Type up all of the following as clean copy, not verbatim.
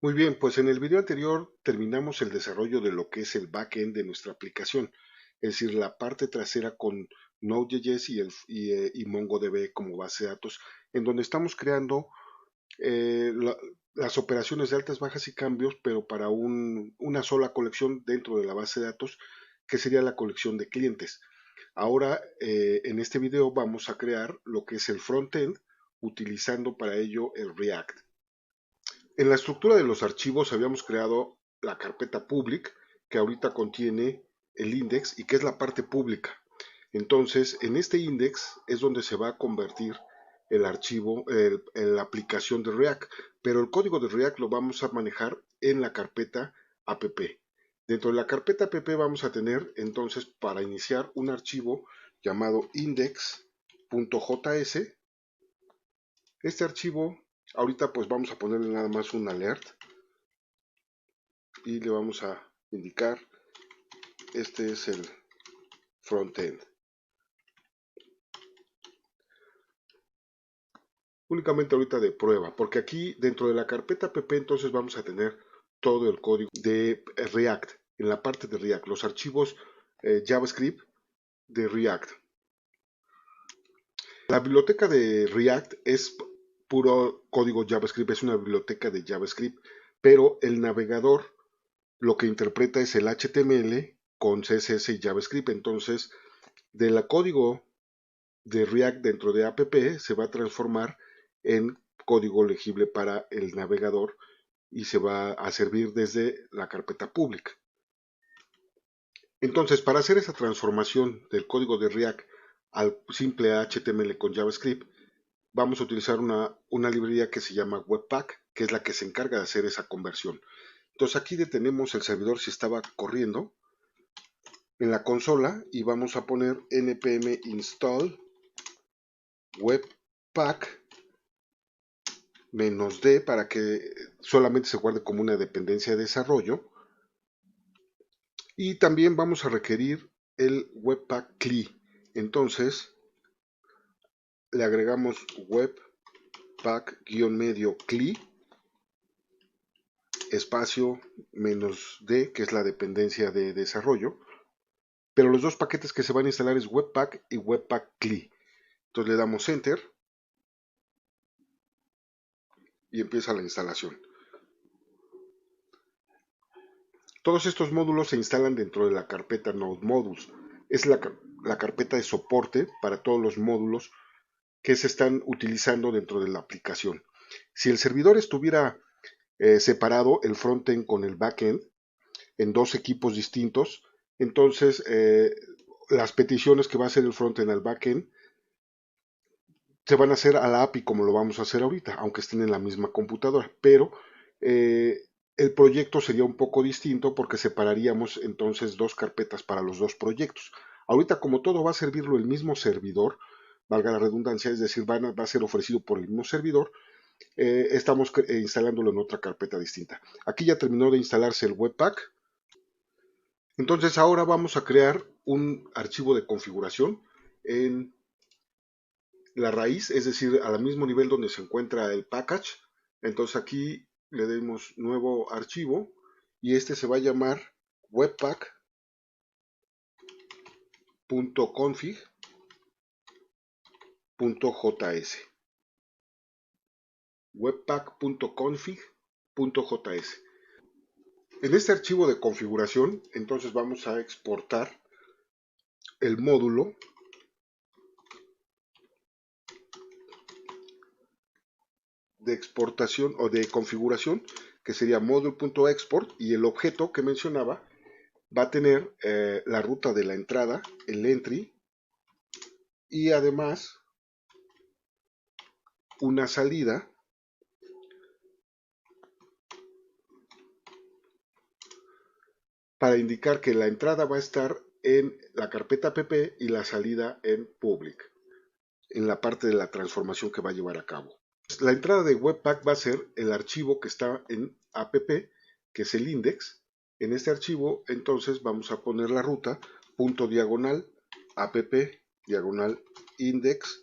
Muy bien, pues en el video anterior terminamos el desarrollo de lo que es el backend de nuestra aplicación, es decir, la parte trasera con Node.js y MongoDB como base de datos, en donde estamos creando las operaciones de altas, bajas y cambios, pero para una sola colección dentro de la base de datos, que sería la colección de clientes. Ahora, en este video vamos a crear lo que es el frontend, utilizando para ello el React. En la estructura de los archivos habíamos creado la carpeta public, que ahorita contiene el index y que es la parte pública. Entonces, en este index es donde se va a convertir el archivo, la aplicación de React, pero el código de React lo vamos a manejar en la carpeta app. Dentro de la carpeta app vamos a tener entonces para iniciar un archivo llamado index.js. Este archivo, ahorita pues vamos a ponerle nada más un alert y le vamos a indicar, este es el frontend. Únicamente ahorita de prueba, porque aquí dentro de la carpeta app entonces vamos a tener todo el código de React, en la parte de React, los archivos JavaScript de React. La biblioteca de React es puro código JavaScript, es una biblioteca de JavaScript, pero el navegador lo que interpreta es el HTML con CSS y JavaScript. Entonces, del código de React dentro de app se va a transformar en código legible para el navegador y se va a servir desde la carpeta pública. Entonces, para hacer esa transformación del código de React al simple HTML con JavaScript, vamos a utilizar una librería que se llama Webpack, que es la que se encarga de hacer esa conversión. Entonces aquí detenemos el servidor si estaba corriendo en la consola y vamos a poner npm install webpack -d para que solamente se guarde como una dependencia de desarrollo. Y también vamos a requerir el webpack cli. Entonces le agregamos webpack-medio cli espacio -d, que es la dependencia de desarrollo. Pero los dos paquetes que se van a instalar es webpack y webpack cli. Entonces le damos enter y empieza la instalación. Todos estos módulos se instalan dentro de la carpeta Node Modules. Es la carpeta de soporte para todos los módulos que se están utilizando dentro de la aplicación. Si el servidor estuviera separado, el frontend con el backend, en dos equipos distintos, entonces las peticiones que va a hacer el frontend al backend se van a hacer a la API como lo vamos a hacer ahorita, aunque estén en la misma computadora, pero el proyecto sería un poco distinto porque separaríamos entonces dos carpetas para los dos proyectos. Ahorita como todo va a servirlo el mismo servidor, valga la redundancia, es decir, va a ser ofrecido por el mismo servidor, estamos instalándolo en otra carpeta distinta. Aquí ya terminó de instalarse el Webpack. Entonces ahora vamos a crear un archivo de configuración en la raíz, es decir, al mismo nivel donde se encuentra el package. Entonces aquí le demos nuevo archivo y este se va a llamar webpack.config.js. webpack.config.js. En este archivo de configuración, entonces vamos a exportar el módulo de exportación o de configuración, que sería module.export, y el objeto que mencionaba va a tener la ruta de la entrada, el entry, y además una salida para indicar que la entrada va a estar en la carpeta app y la salida en public, en la parte de la transformación que va a llevar a cabo. La entrada de Webpack va a ser el archivo que está en app, que es el index. En este archivo entonces vamos a poner la ruta punto diagonal app diagonal index.js.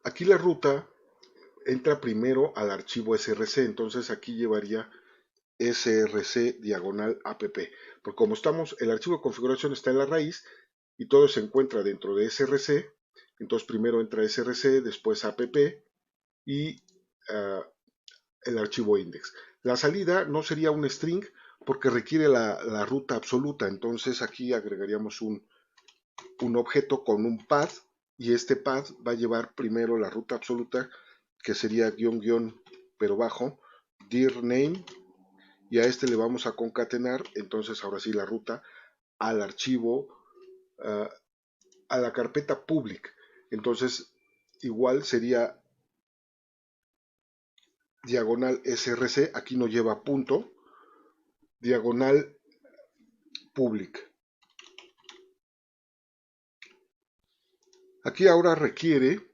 Aquí la ruta entra primero al archivo src, entonces aquí llevaría src diagonal app, porque como estamos, el archivo de configuración está en la raíz y todo se encuentra dentro de src, entonces primero entra src, después app y el archivo index. La salida no sería un string porque requiere la ruta absoluta, entonces aquí agregaríamos un objeto con un path y este path va a llevar primero la ruta absoluta, que sería guión guión pero bajo dir name, y a este le vamos a concatenar entonces ahora sí la ruta al archivo, a la carpeta public. Entonces igual sería diagonal src, aquí no lleva punto, diagonal public. Aquí ahora requiere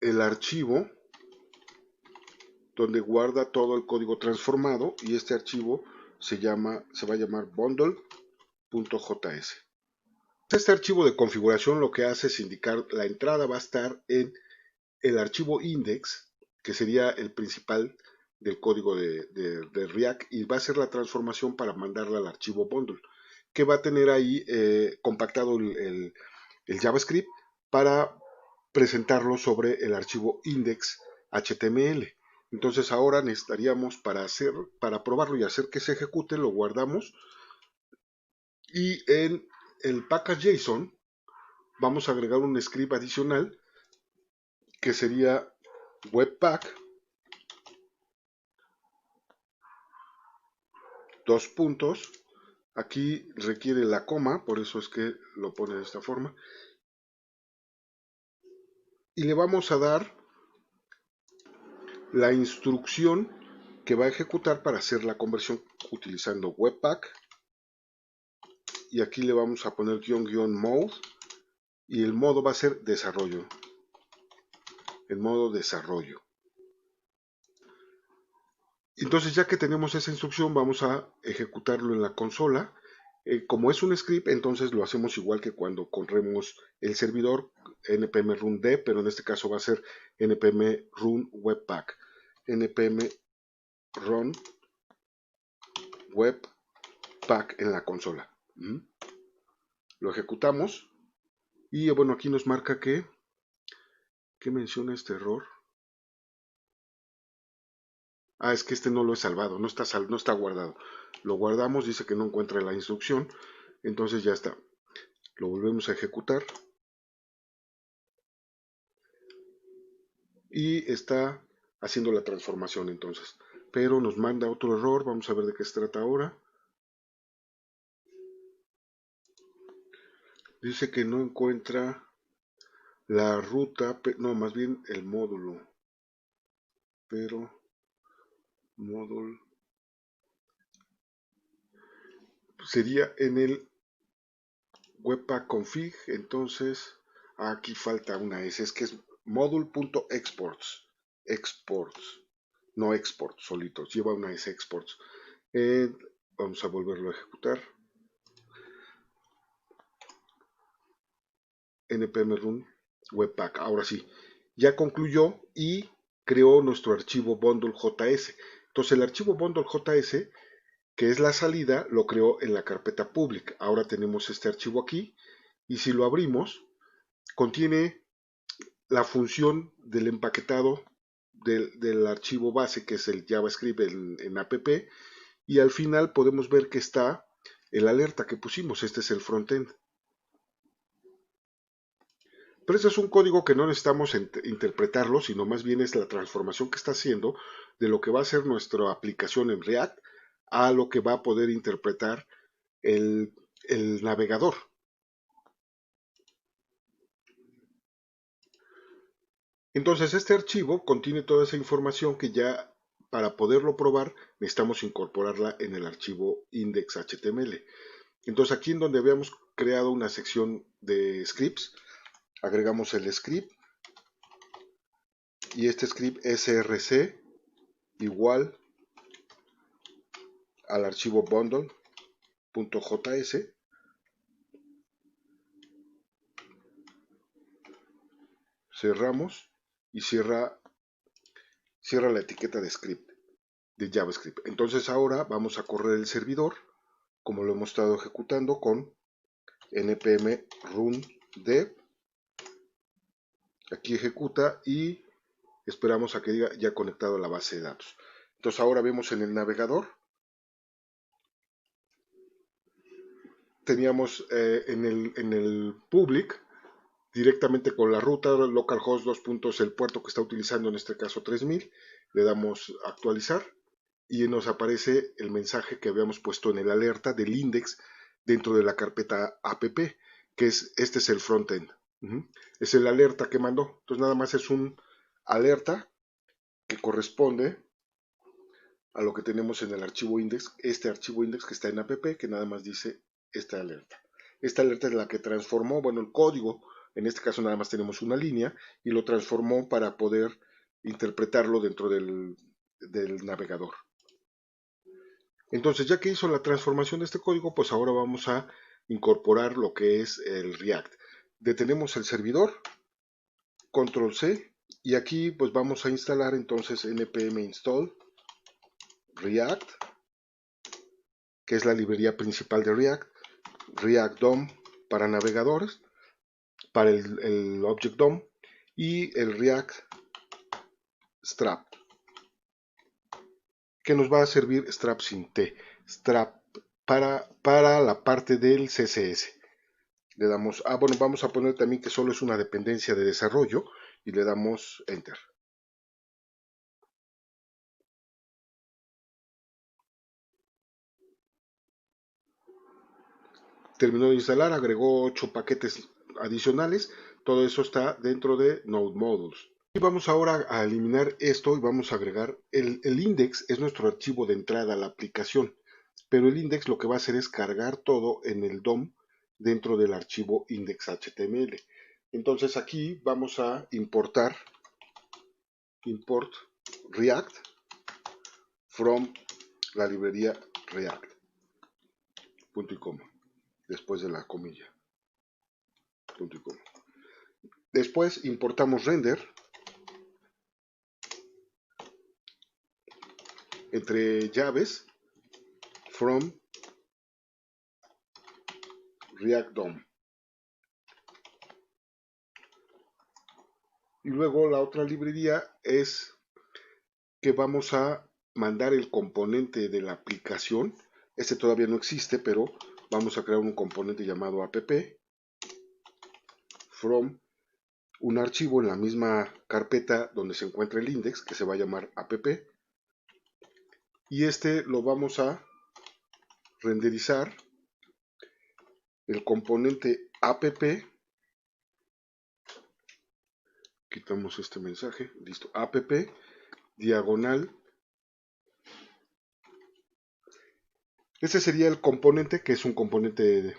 el archivo donde guarda todo el código transformado, y este archivo se va a llamar bundle.js. Este archivo de configuración lo que hace es indicar la entrada va a estar en el archivo index, que sería el principal del código de React, y va a ser la transformación para mandarla al archivo bundle, que va a tener ahí compactado el JavaScript para presentarlo sobre el archivo index.html. Entonces ahora necesitaríamos para probarlo y hacer que se ejecute, lo guardamos, y en el package.json vamos a agregar un script adicional que sería webpack dos puntos. Aquí requiere la coma, por eso es que lo pone de esta forma, y le vamos a dar la instrucción que va a ejecutar para hacer la conversión utilizando webpack, y aquí le vamos a poner --mode, y el modo va a ser desarrollo, el modo desarrollo. Entonces ya que tenemos esa instrucción vamos a ejecutarlo en la consola. Como es un script, entonces lo hacemos igual que cuando corremos el servidor npm run d, pero en este caso va a ser npm run webpack, npm run webpack en la consola. Lo ejecutamos y bueno, aquí nos marca que menciona este error. Es que este no lo he salvado, no está guardado. Lo guardamos, dice que no encuentra la instrucción, entonces ya está. Lo volvemos a ejecutar y está haciendo la transformación entonces. Pero nos manda otro error, vamos a ver de qué se trata ahora. Dice que no encuentra la ruta, no, más bien el módulo. Pero módulo sería en el webpack config, entonces aquí falta una S, es que es module.exports, exports, no export solitos, lleva una S exports. Vamos a volverlo a ejecutar. npm run webpack, ahora sí, ya concluyó y creó nuestro archivo bundle.js. Entonces el archivo bundle.js, que es la salida, lo creó en la carpeta public. Ahora tenemos este archivo aquí y si lo abrimos, contiene la función del empaquetado del archivo base, que es el JavaScript en app, y al final podemos ver que está el alerta que pusimos. Este es el frontend. Pero este es un código que no necesitamos interpretarlo, sino más bien es la transformación que está haciendo de lo que va a ser nuestra aplicación en React a lo que va a poder interpretar el navegador. Entonces este archivo contiene toda esa información que ya para poderlo probar necesitamos incorporarla en el archivo index.html. Entonces aquí en donde habíamos creado una sección de scripts, agregamos el script y este script src igual al archivo bundle.js, cerramos y cierra la etiqueta de script, de JavaScript. Entonces ahora vamos a correr el servidor, como lo hemos estado ejecutando con npm run dev. Aquí ejecuta y esperamos a que diga ya conectado a la base de datos. Entonces ahora vemos en el navegador, teníamos en el public, directamente con la ruta localhost 2 el puerto que está utilizando, en este caso 3000, le damos actualizar y nos aparece el mensaje que habíamos puesto en el alerta del index dentro de la carpeta app, que este es el frontend. Es el alerta que mandó. Entonces nada más es un alerta que corresponde a lo que tenemos en el archivo index, este archivo index que está en app, que nada más dice esta alerta. Esta alerta es la que transformó, bueno, el código, en este caso nada más tenemos una línea, y lo transformó para poder interpretarlo dentro del navegador. Entonces, ya que hizo la transformación de este código, pues ahora vamos a incorporar lo que es el React. Detenemos el servidor, control C, y aquí pues vamos a instalar entonces npm install React, que es la librería principal de React, React DOM para navegadores, para el Object DOM, y el React Strap, que nos va a servir Strap sin T, Strap para la parte del CSS. Le damos, bueno, vamos a poner también que solo es una dependencia de desarrollo y le damos Enter. Terminó de instalar, agregó 8 paquetes adicionales, todo eso está dentro de Node Modules. Y vamos ahora a eliminar esto y vamos a agregar el index, es nuestro archivo de entrada a la aplicación, pero el index lo que va a hacer es cargar todo en el DOM dentro del archivo index.html. Entonces aquí vamos a importar import React from la librería React, punto y coma, después de la comilla, punto y coma. Después importamos render entre llaves from React DOM. Y luego la otra librería es que vamos a mandar el componente de la aplicación. Este todavía no existe, pero vamos a crear un componente llamado app from un archivo en la misma carpeta donde se encuentra el index, que se va a llamar app, y este lo vamos a renderizar el componente app. Quitamos este mensaje, listo, app diagonal. Este sería el componente, que es un componente de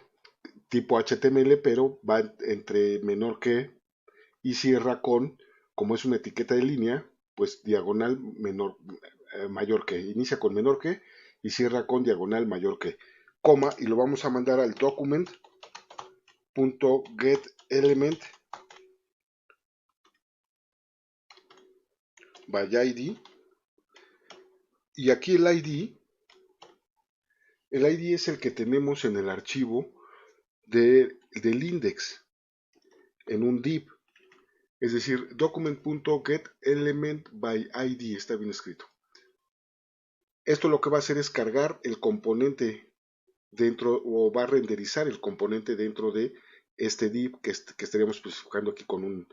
tipo HTML, pero va entre menor que y cierra con, como es una etiqueta de línea, pues diagonal menor, mayor que, inicia con menor que y cierra con diagonal mayor que, coma, y lo vamos a mandar al document.getElement by ID, y aquí el ID es el que tenemos en el archivo del index, en un div, es decir, document.getElementById, está bien escrito. Esto lo que va a hacer es cargar el componente dentro, o va a renderizar el componente dentro de este div que estaríamos especificando aquí con un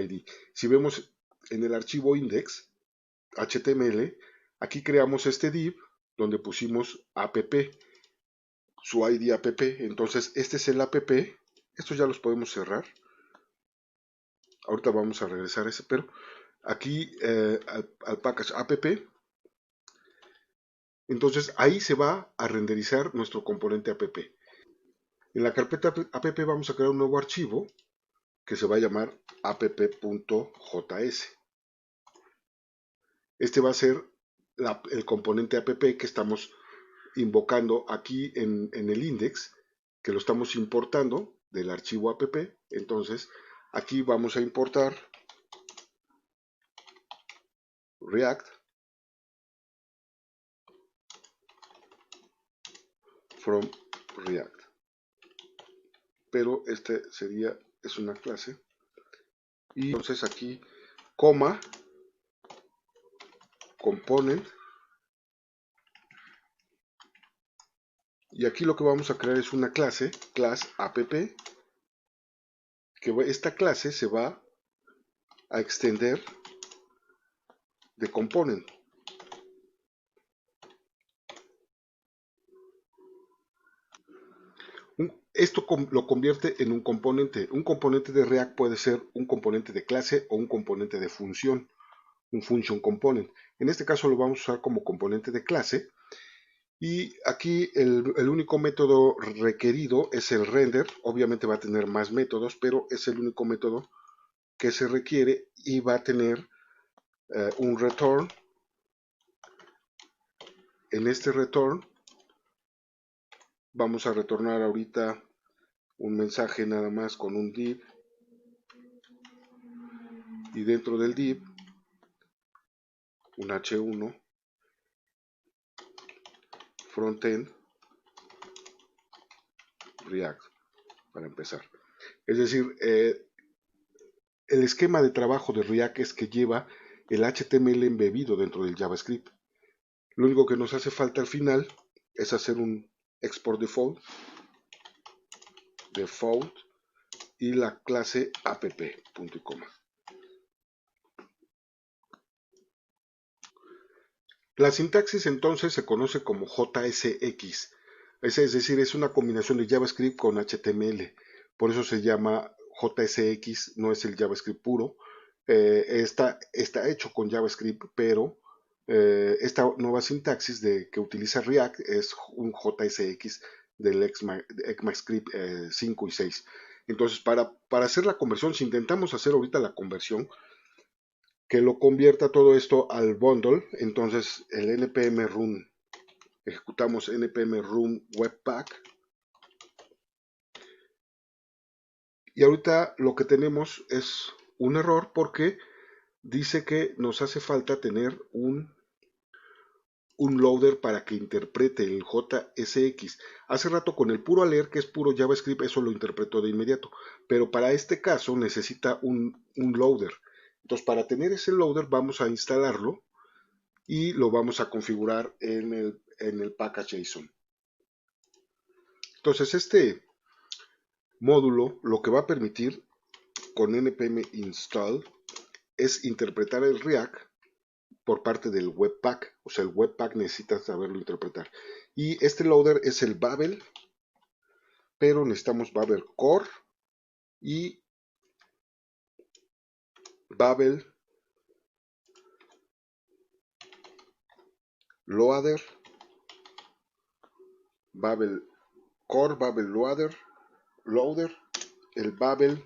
ID. Si vemos en el archivo index.html, aquí creamos este div donde pusimos app, su ID app, entonces este es el app, estos ya los podemos cerrar, ahorita vamos a regresar a ese, pero aquí al package app, entonces ahí se va a renderizar nuestro componente app. En la carpeta app vamos a crear un nuevo archivo que se va a llamar app.js. Este va a ser el componente app que estamos invocando aquí en el index, que lo estamos importando del archivo app. Entonces Aquí vamos a importar React from React. Pero este es una clase. Y entonces aquí, coma, component. Y aquí lo que vamos a crear es una clase, class app, que esta clase se va a extender de component. Esto lo convierte en un componente. Un componente de React puede ser un componente de clase o un componente de función, un function component. En este caso lo vamos a usar como componente de clase. Y aquí el único método requerido es el render. Obviamente va a tener más métodos, pero es el único método que se requiere y va a tener un return. En este return vamos a retornar ahorita un mensaje nada más con un div, y dentro del div un h1 frontend React para empezar. Es decir, el esquema de trabajo de React es que lleva el HTML embebido dentro del JavaScript. Lo único que nos hace falta al final es hacer un export default y la clase app, punto y coma. La sintaxis entonces se conoce como JSX, es decir, es una combinación de JavaScript con HTML, por eso se llama JSX, no es el JavaScript puro. Está hecho con JavaScript, pero esta nueva sintaxis que utiliza React es un JSX del ECMAScript 5 y 6. Entonces, para hacer la conversión, si intentamos hacer ahorita la conversión, que lo convierta todo esto al bundle, entonces el npm run, ejecutamos npm run webpack, y ahorita lo que tenemos es un error porque dice que nos hace falta tener un loader para que interprete el JSX. Hace rato con el puro alert, que es puro JavaScript, eso lo interpretó de inmediato, pero para este caso necesita un loader. Entonces, para tener ese loader vamos a instalarlo y lo vamos a configurar en el package JSON. Entonces, este módulo lo que va a permitir con npm install es interpretar el React por parte del webpack. O sea, el webpack necesita saberlo interpretar. Y este loader es el Babel, pero necesitamos Babel Core y Babel Loader, Babel Core, Babel Loader, el Babel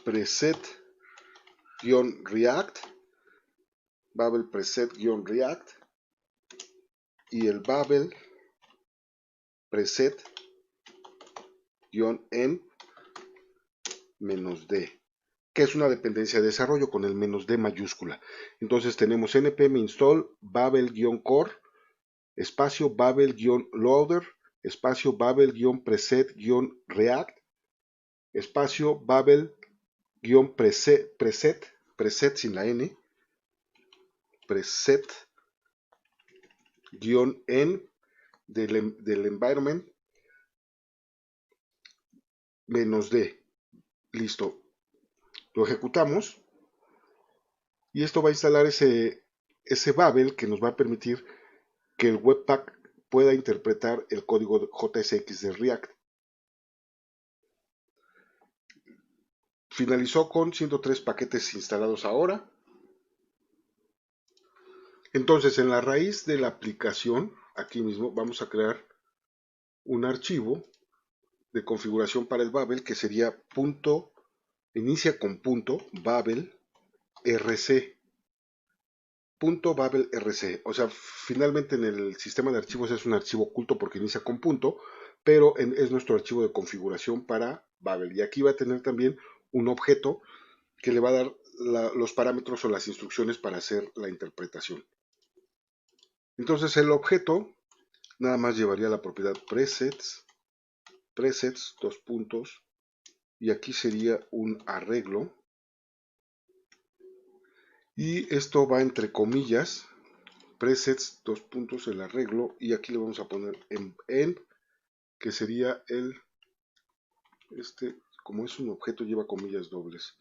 Preset-React, Babel Preset-React y el Babel Preset-N-D, que es una dependencia de desarrollo con el "-d" mayúscula. Entonces tenemos npm install babel-core espacio babel-loader espacio babel-preset-react espacio babel-preset sin la n, preset-n del environment "-d". Listo. Lo ejecutamos y esto va a instalar ese Babel que nos va a permitir que el webpack pueda interpretar el código JSX de React. Finalizó con 103 paquetes instalados ahora. Entonces, en la raíz de la aplicación, aquí mismo vamos a crear un archivo de configuración para el Babel que sería inicia con Babel rc. Babel rc. O sea, finalmente en el sistema de archivos es un archivo oculto porque inicia con punto, pero es nuestro archivo de configuración para Babel. Y aquí va a tener también un objeto que le va a dar los parámetros o las instrucciones para hacer la interpretación. Entonces el objeto nada más llevaría la propiedad presets, dos puntos, y aquí sería un arreglo. Y esto va entre comillas, presets, dos puntos, el arreglo, y aquí le vamos a poner en que sería como es un objeto lleva comillas dobles,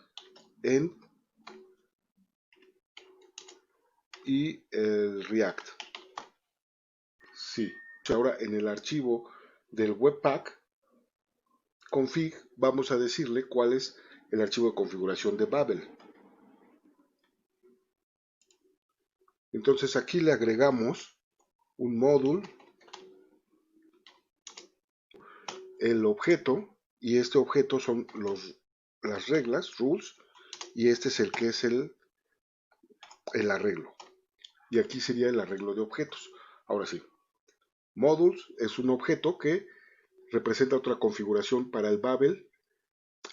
en y el React. Sí, ahora en el archivo del Webpack config vamos a decirle cuál es el archivo de configuración de Babel. Entonces aquí le agregamos un módulo, el objeto, y este objeto son las reglas, rules, y este es el que es el arreglo. Y aquí sería el arreglo de objetos. Ahora sí, modules es un objeto que representa otra configuración para el Babel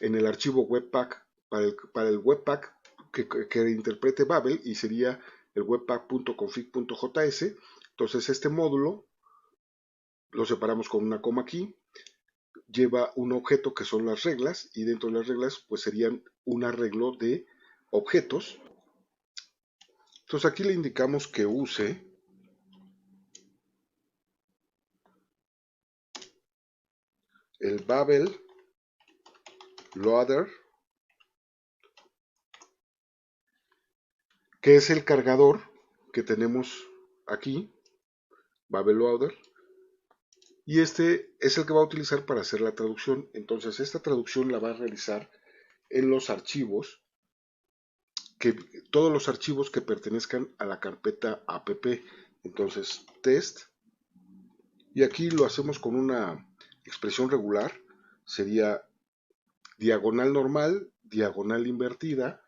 en el archivo Webpack, para el Webpack que interprete Babel, y sería el webpack.config.js. Entonces este módulo lo separamos con una coma aquí, lleva un objeto que son las reglas, y dentro de las reglas pues serían un arreglo de objetos. Entonces aquí le indicamos que use el Babel Loader, que es el cargador que tenemos aquí, Babel Loader, y este es el que va a utilizar para hacer la traducción. Entonces esta traducción la va a realizar en los archivos, todos los archivos que pertenezcan a la carpeta app. Entonces test, y aquí lo hacemos con una expresión regular, sería diagonal normal, diagonal invertida,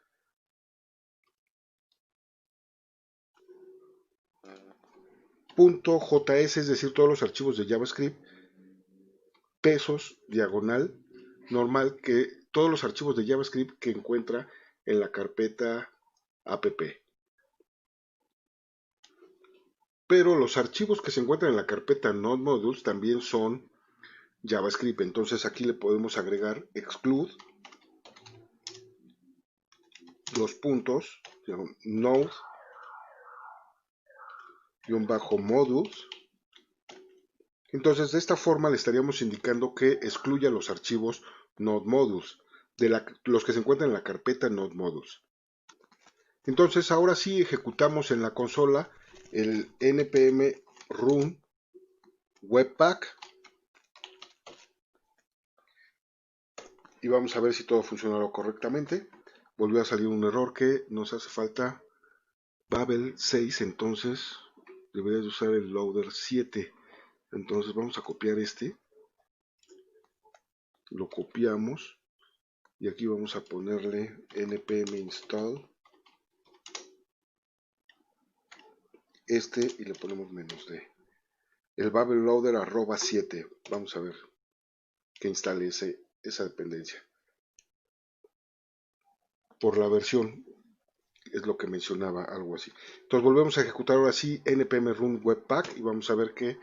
.js, es decir, todos los archivos de JavaScript, pesos, diagonal normal, que todos los archivos de JavaScript que encuentra en la carpeta app. Pero los archivos que se encuentran en la carpeta Node Modules también son JavaScript. Entonces aquí le podemos agregar exclude los puntos, Node-modules. Entonces de esta forma le estaríamos indicando que excluya los archivos Node Modules, los que se encuentran en la carpeta Node Modules. Entonces ahora sí ejecutamos en la consola el npm run webpack y vamos a ver si todo funcionó correctamente. Volvió a salir un error que nos hace falta Babel 6, entonces deberías usar el loader 7. Entonces vamos a copiar lo copiamos y aquí vamos a ponerle npm install y le ponemos -d. El Babel loader @7. Vamos a ver que instale esa dependencia. Por la versión, es lo que mencionaba, algo así. Entonces volvemos a ejecutar ahora sí npm run webpack y vamos a ver que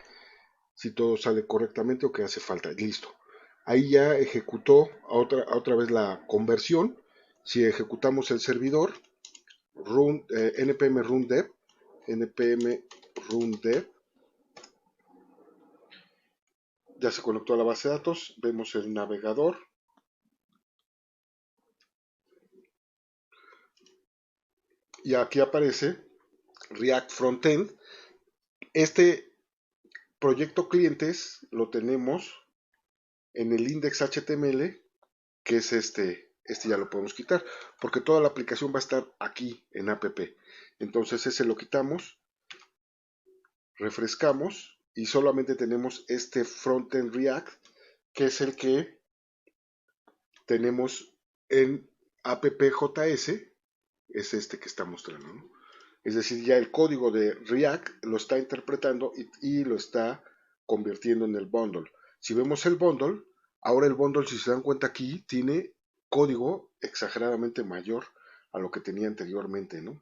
si todo sale correctamente o que hace falta. Listo. Ahí ya ejecutó otra vez la conversión. Si ejecutamos el servidor, npm run dev, ya se conectó a la base de datos, vemos el navegador. Y aquí aparece React Frontend. Este proyecto clientes lo tenemos en el index.html, que es este ya lo podemos quitar, porque toda la aplicación va a estar aquí en app. Entonces ese lo quitamos, refrescamos y solamente tenemos este frontend React, que es el que tenemos en app.js, es este que está mostrando, ¿no? Es decir, ya el código de React lo está interpretando y lo está convirtiendo en el bundle. Si vemos el bundle, ahora el bundle, si se dan cuenta aquí, tiene código exageradamente mayor a lo que tenía anteriormente, ¿no?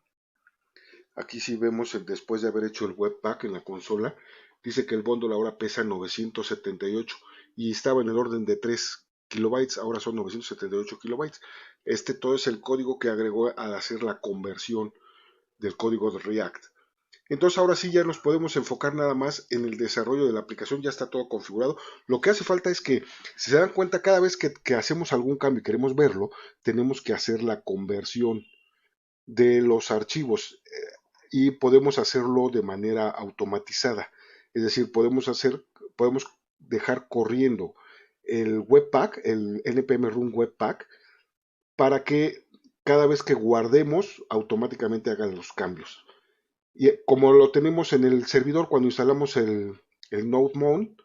Aquí si vemos después de haber hecho el webpack en la consola, dice que el bundle ahora pesa 978 y estaba en el orden de 3 kilobytes, ahora son 978 kilobytes. Todo es el código que agregó al hacer la conversión del código de React. Entonces ahora sí ya nos podemos enfocar nada más en el desarrollo de la aplicación, ya está todo configurado. Lo que hace falta es que, si se dan cuenta, cada vez que hacemos algún cambio y queremos verlo, tenemos que hacer la conversión de los archivos y podemos hacerlo de manera automatizada. Es decir, podemos dejar corriendo el Webpack, el npm run Webpack, para que cada vez que guardemos automáticamente haga los cambios. Y como lo tenemos en el servidor, cuando instalamos el node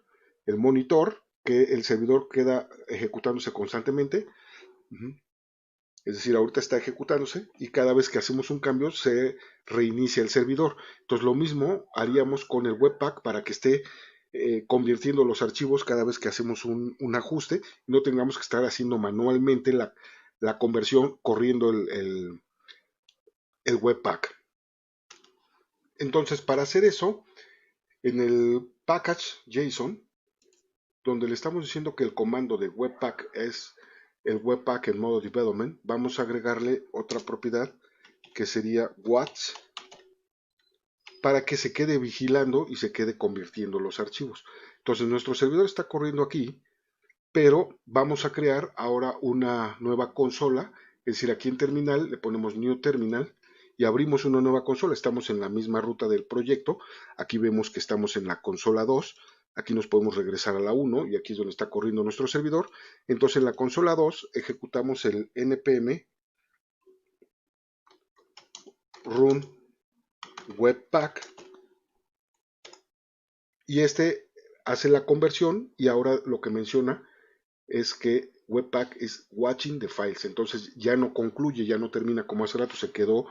el monitor, que el servidor queda ejecutándose constantemente. Es decir, ahorita está ejecutándose y cada vez que hacemos un cambio se reinicia el servidor. Entonces lo mismo haríamos con el Webpack para que esté convirtiendo los archivos cada vez que hacemos un ajuste y no tengamos que estar haciendo manualmente la conversión corriendo el Webpack. Entonces para hacer eso, en el package JSON, donde le estamos diciendo que el comando de Webpack es el Webpack en modo development, vamos a agregarle otra propiedad que sería watch para que se quede vigilando y se quede convirtiendo los archivos. Entonces nuestro servidor está corriendo aquí, pero vamos a crear ahora una nueva consola, es decir, aquí en terminal le ponemos new terminal y abrimos una nueva consola. Estamos en la misma ruta del proyecto, aquí vemos que estamos en la consola 2, aquí nos podemos regresar a la 1 y aquí es donde está corriendo nuestro servidor. Entonces en la consola 2 ejecutamos el npm run webpack y hace la conversión y ahora lo que menciona es que Webpack is watching the files. Entonces ya no concluye, ya no termina como hace rato, se quedó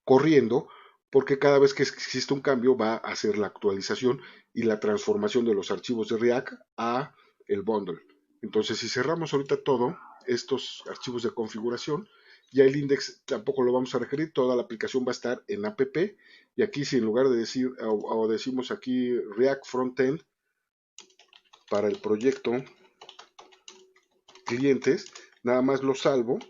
corriendo porque cada vez que existe un cambio va a hacer la actualización y la transformación de los archivos de React a el bundle. Entonces si cerramos ahorita todo estos archivos de configuración, ya el index tampoco lo vamos a requerir, toda la aplicación va a estar en app y aquí si en lugar de decir o decimos aquí React Frontend para el proyecto clientes, nada más lo salvo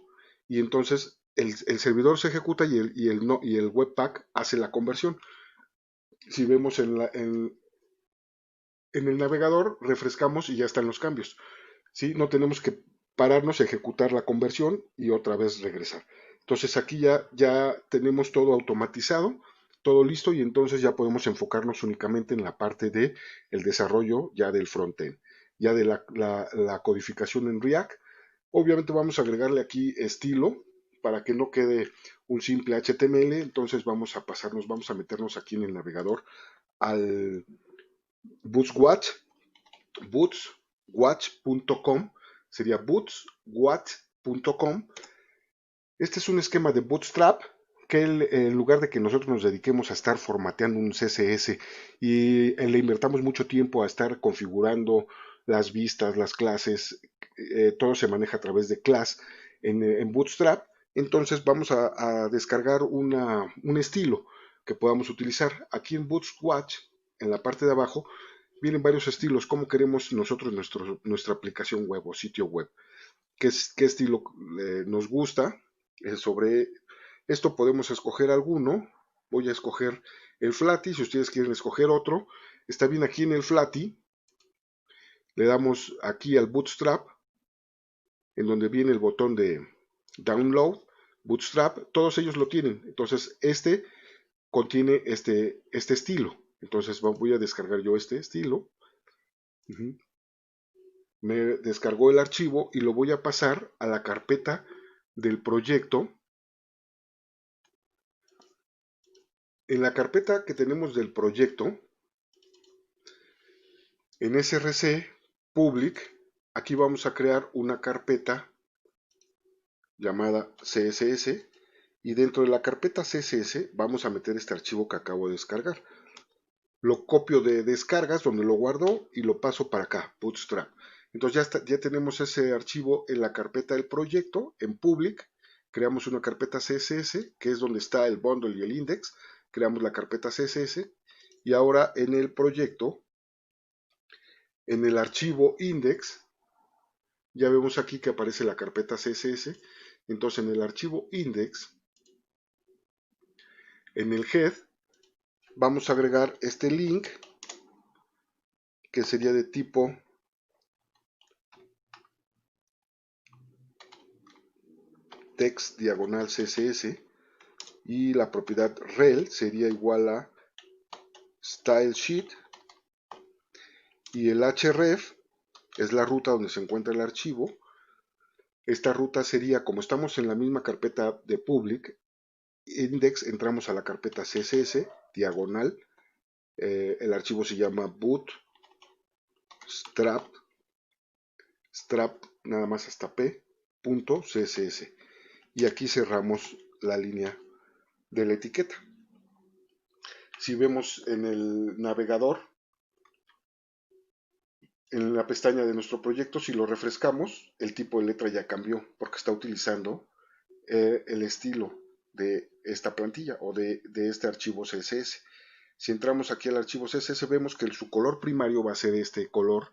y entonces el servidor se ejecuta y el Webpack hace la conversión. Si vemos en el navegador, refrescamos y ya están los cambios. ¿Sí? No tenemos que pararnos a ejecutar la conversión y otra vez regresar. Entonces aquí ya tenemos todo automatizado, todo listo y entonces ya podemos enfocarnos únicamente en la parte de el desarrollo ya del frontend, ya de la codificación en React. Obviamente vamos a agregarle aquí estilo para que no quede un simple HTML. Entonces vamos a meternos aquí en el navegador al Bootswatch, bootswatch.com, sería bootswatch.com. Este es un esquema de Bootstrap que en lugar de que nosotros nos dediquemos a estar formateando un CSS y le invertamos mucho tiempo a estar configurando las vistas, las clases, todo se maneja a través de class en Bootstrap, entonces vamos a descargar un estilo que podamos utilizar. Aquí en Bootwatch, en la parte de abajo, vienen varios estilos, cómo queremos nosotros nuestra aplicación web o sitio web, qué estilo nos gusta. Sobre esto podemos escoger alguno. Voy a escoger el Flatty, si ustedes quieren escoger otro, está bien. Aquí en el Flatty le damos aquí al Bootstrap, en donde viene el botón de Download, Bootstrap, todos ellos lo tienen. Entonces contiene este estilo. Entonces voy a descargar yo este estilo. Me descargó el archivo y lo voy a pasar a la carpeta del proyecto. En la carpeta que tenemos del proyecto, en src public, aquí vamos a crear una carpeta llamada css y dentro de la carpeta css vamos a meter este archivo que acabo de descargar. lo copio de descargas donde lo guardo y lo paso para acá, Bootstrap. Entonces ya tenemos ese archivo en la carpeta del proyecto, en public. Creamos una carpeta CSS, que es donde está el bundle y el index. Creamos la carpeta CSS y ahora en el proyecto, en el archivo index, ya vemos aquí que aparece la carpeta CSS. Entonces en el archivo index, en el head, vamos a agregar este link que sería de tipo text diagonal CSS y la propiedad rel sería igual a style sheet y el href es la ruta donde se encuentra el archivo. Esta ruta sería, como estamos en la misma carpeta de public index, entramos a la carpeta CSS diagonal, el archivo se llama bootstrap nada más hasta p.css y aquí cerramos la línea de la etiqueta. Si vemos en el navegador, en la pestaña de nuestro proyecto, si lo refrescamos, el tipo de letra ya cambió porque está utilizando el estilo de esta plantilla o de este archivo CSS. Si entramos aquí al archivo CSS, vemos que su color primario va a ser este color,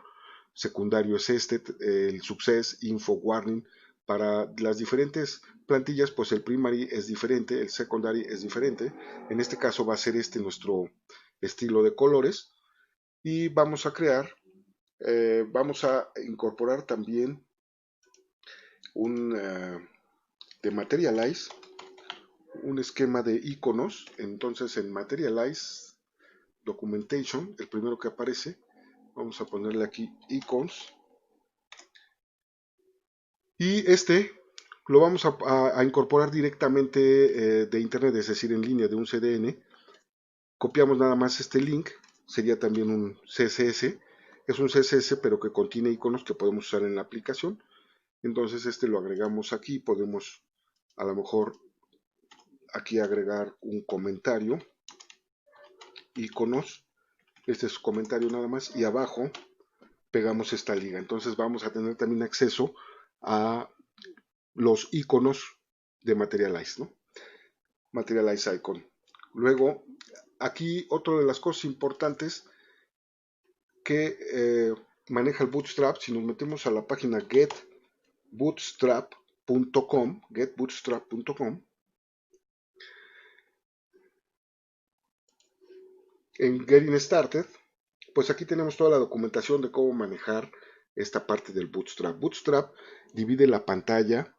secundario es este, el success, info, warning. Para las diferentes plantillas, pues el primary es diferente, el secondary es diferente. En este caso va a ser este nuestro estilo de colores. Y vamos a crear, vamos a incorporar también un de Materialize, un esquema de iconos. Entonces en Materialize Documentation, el primero que aparece, vamos a ponerle aquí icons y este lo vamos a incorporar directamente de internet, es decir, en línea de un CDN. Copiamos nada más este link, sería también un CSS, es un CSS pero que contiene iconos que podemos usar en la aplicación. Entonces este lo agregamos aquí, podemos a lo mejor aquí agregar un comentario, iconos, este es su comentario nada más, y abajo pegamos esta liga. Entonces vamos a tener también acceso a los iconos de Materialize, ¿no? Materialize icon. Luego, aquí otra de las cosas importantes que maneja el Bootstrap, si nos metemos a la página getbootstrap.com, en Getting Started, pues aquí tenemos toda la documentación de cómo manejar esta parte del Bootstrap. Bootstrap divide la pantalla,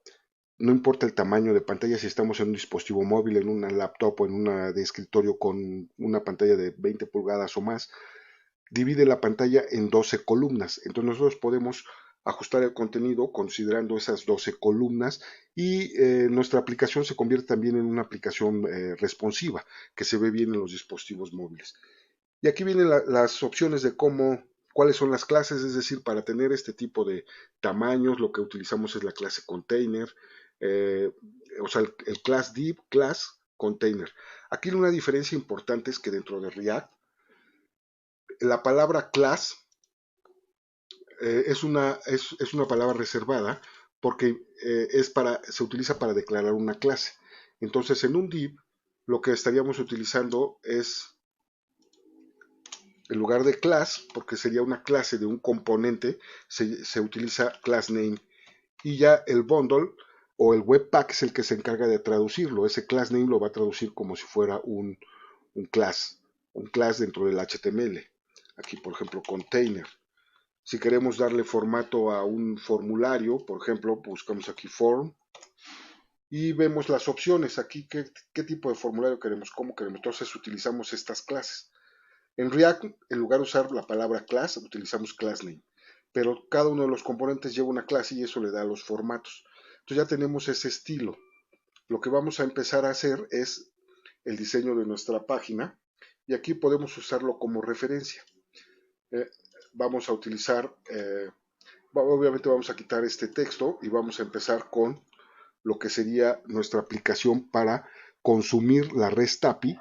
no importa el tamaño de pantalla, si estamos en un dispositivo móvil, en una laptop o en una de escritorio con una pantalla de 20 pulgadas o más, divide la pantalla en 12 columnas. Entonces nosotros podemos ajustar el contenido considerando esas 12 columnas y nuestra aplicación se convierte también en una aplicación responsiva que se ve bien en los dispositivos móviles. Y aquí vienen las opciones de cuáles son las clases, es decir, para tener este tipo de tamaños, lo que utilizamos es la clase container, o sea, el class div, class, container. Aquí una diferencia importante es que dentro de React, la palabra class es una palabra reservada porque se utiliza para declarar una clase. Entonces, en un div, lo que estaríamos utilizando es, en lugar de class, porque sería una clase de un componente, se utiliza class name. Y ya el bundle o el webpack es el que se encarga de traducirlo. Ese class name lo va a traducir como si fuera un class dentro del HTML. Aquí, por ejemplo, container. Si queremos darle formato a un formulario, por ejemplo, buscamos aquí form y vemos las opciones. Aquí qué tipo de formulario queremos, cómo queremos. Entonces utilizamos estas clases. En React, en lugar de usar la palabra class, utilizamos class name. Pero cada uno de los componentes lleva una clase y eso le da los formatos. Entonces ya tenemos ese estilo. Lo que vamos a empezar a hacer es el diseño de nuestra página y aquí podemos usarlo como referencia. Vamos a utilizar, obviamente vamos a quitar este texto y vamos a empezar con lo que sería nuestra aplicación para consumir la REST API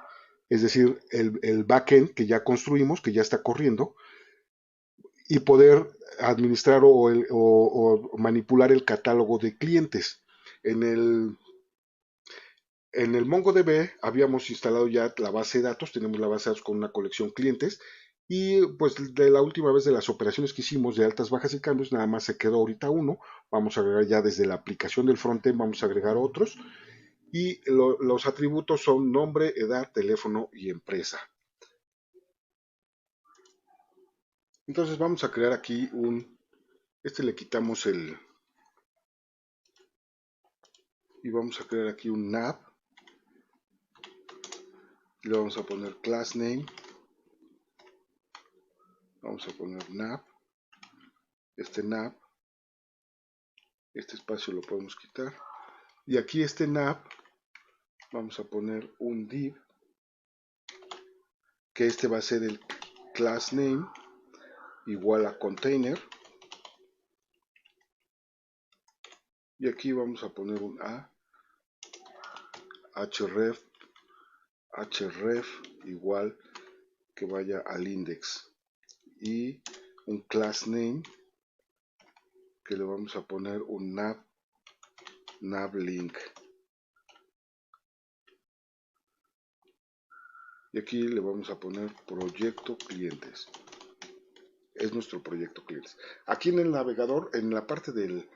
es decir, el backend que ya construimos, que ya está corriendo, y poder administrar o manipular el catálogo de clientes. En en el MongoDB habíamos instalado ya la base de datos, tenemos la base de datos con una colección clientes y pues de la última vez de las operaciones que hicimos de altas, bajas y cambios, nada más se quedó ahorita uno. Vamos a agregar ya desde la aplicación del frontend, vamos a agregar otros y los atributos son nombre, edad, teléfono y empresa. Entonces vamos a crear aquí le quitamos y vamos a crear aquí un nav, y le vamos a poner class name, vamos a poner nav, nav, este espacio lo podemos quitar, y aquí nav, vamos a poner un div, que este va a ser el class name igual a container, y aquí vamos a poner un href igual que vaya al index, y un class name que le vamos a poner un nav link, y aquí le vamos a poner proyecto clientes. Es nuestro proyecto clientes. Aquí en el navegador, en la parte del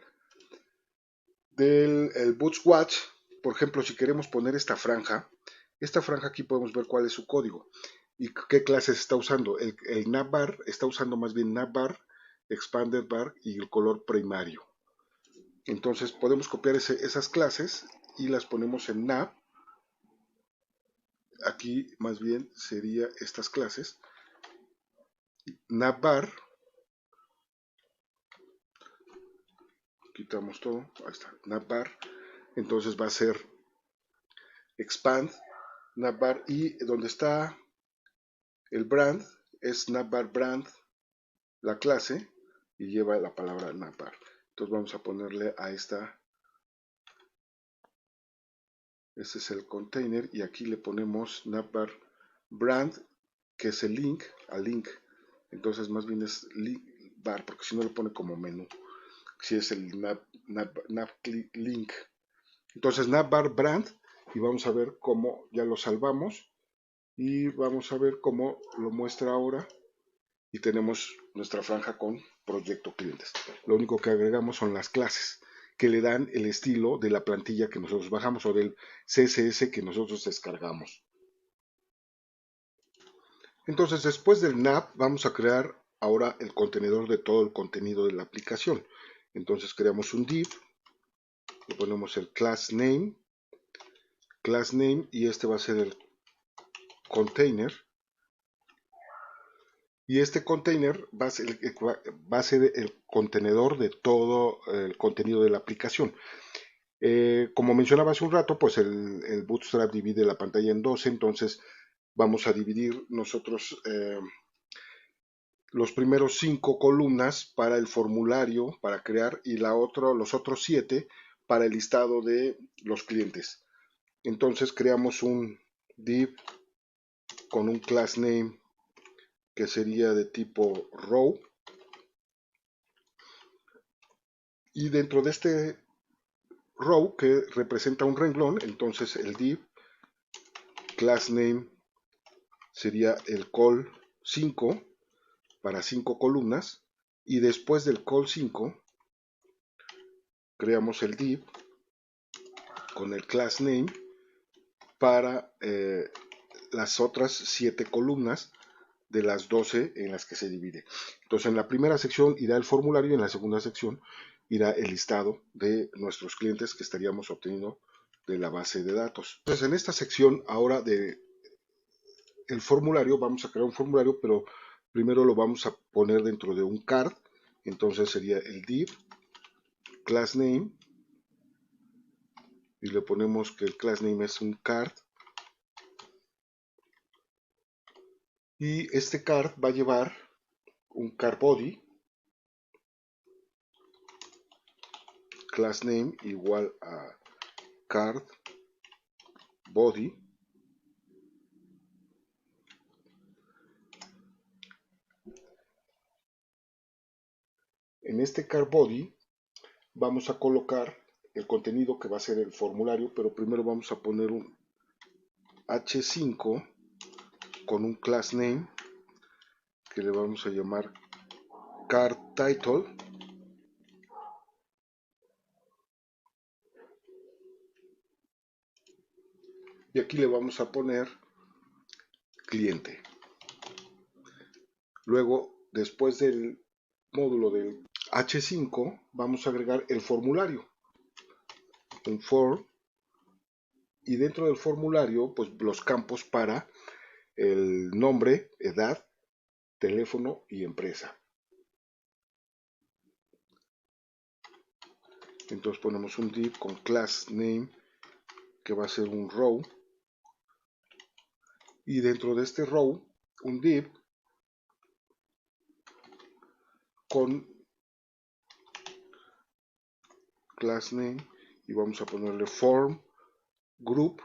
Bootswatch, por ejemplo, si queremos poner esta franja aquí podemos ver cuál es su código y qué clases está usando. El navbar está usando más bien navbar, expanded bar y el color primario. Entonces podemos copiar esas clases y las ponemos en nav. Aquí más bien sería estas clases. Navbar, quitamos todo, ahí está, navbar. Entonces va a ser expand navbar, y donde está el brand es navbar brand, la clase, y lleva la palabra navbar. Entonces vamos a ponerle a este es el container, y aquí le ponemos navbar brand, que es el link, al link. Entonces más bien es link bar, porque si no lo pone como menú, si es el nav link. Entonces navbar brand, y vamos a ver cómo ya lo salvamos y vamos a ver cómo lo muestra ahora, y tenemos nuestra franja con proyecto clientes. Lo único que agregamos son las clases que le dan el estilo de la plantilla que nosotros bajamos o del CSS que nosotros descargamos. Entonces, después del nav vamos a crear ahora el contenedor de todo el contenido de la aplicación. Entonces creamos un div, le ponemos el class name, y este va a ser el container, y este container va a ser el contenedor de todo el contenido de la aplicación. Como mencionaba hace un rato, pues el Bootstrap divide la pantalla en 12, entonces vamos a dividir nosotros los primeros 5 columnas para el formulario para crear, y los otros 7 para el listado de los clientes. Entonces creamos un div con un class name que sería de tipo row, y dentro de este row que representa un renglón, entonces el div class name sería el col 5 para 5 columnas, y después del col 5 creamos el div con el class name para las otras 7 columnas de las 12 en las que se divide. Entonces en la primera sección irá el formulario y en la segunda sección irá el listado de nuestros clientes que estaríamos obteniendo de la base de datos. Entonces en esta sección ahora de el formulario, vamos a crear un formulario, pero primero lo vamos a poner dentro de un card. Entonces sería el div class name, y le ponemos que el class name es un card, y este card va a llevar un card body, class name igual a card body, En este card body vamos a colocar el contenido que va a ser el formulario, pero primero vamos a poner un H5 con un class name que le vamos a llamar card title. Y aquí le vamos a poner cliente. Luego, después del módulo del H5, vamos a agregar el formulario, un form, y dentro del formulario, pues los campos para el nombre, edad, teléfono y empresa. Entonces ponemos un div con class name que va a ser un row, y dentro de este row un div con class name y vamos a ponerle form group,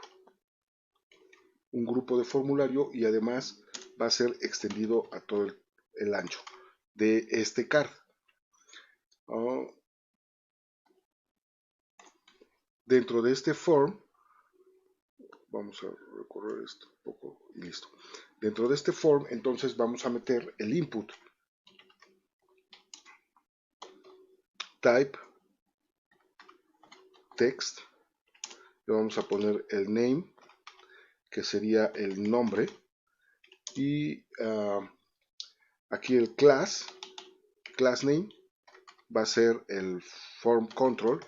un grupo de formulario, y además va a ser extendido a todo el ancho de este card. Dentro de este form, vamos a recorrer esto un poco y listo. Dentro de este form, entonces vamos a meter el input type text, le vamos a poner el name, que sería el nombre, y aquí el class name va a ser el form control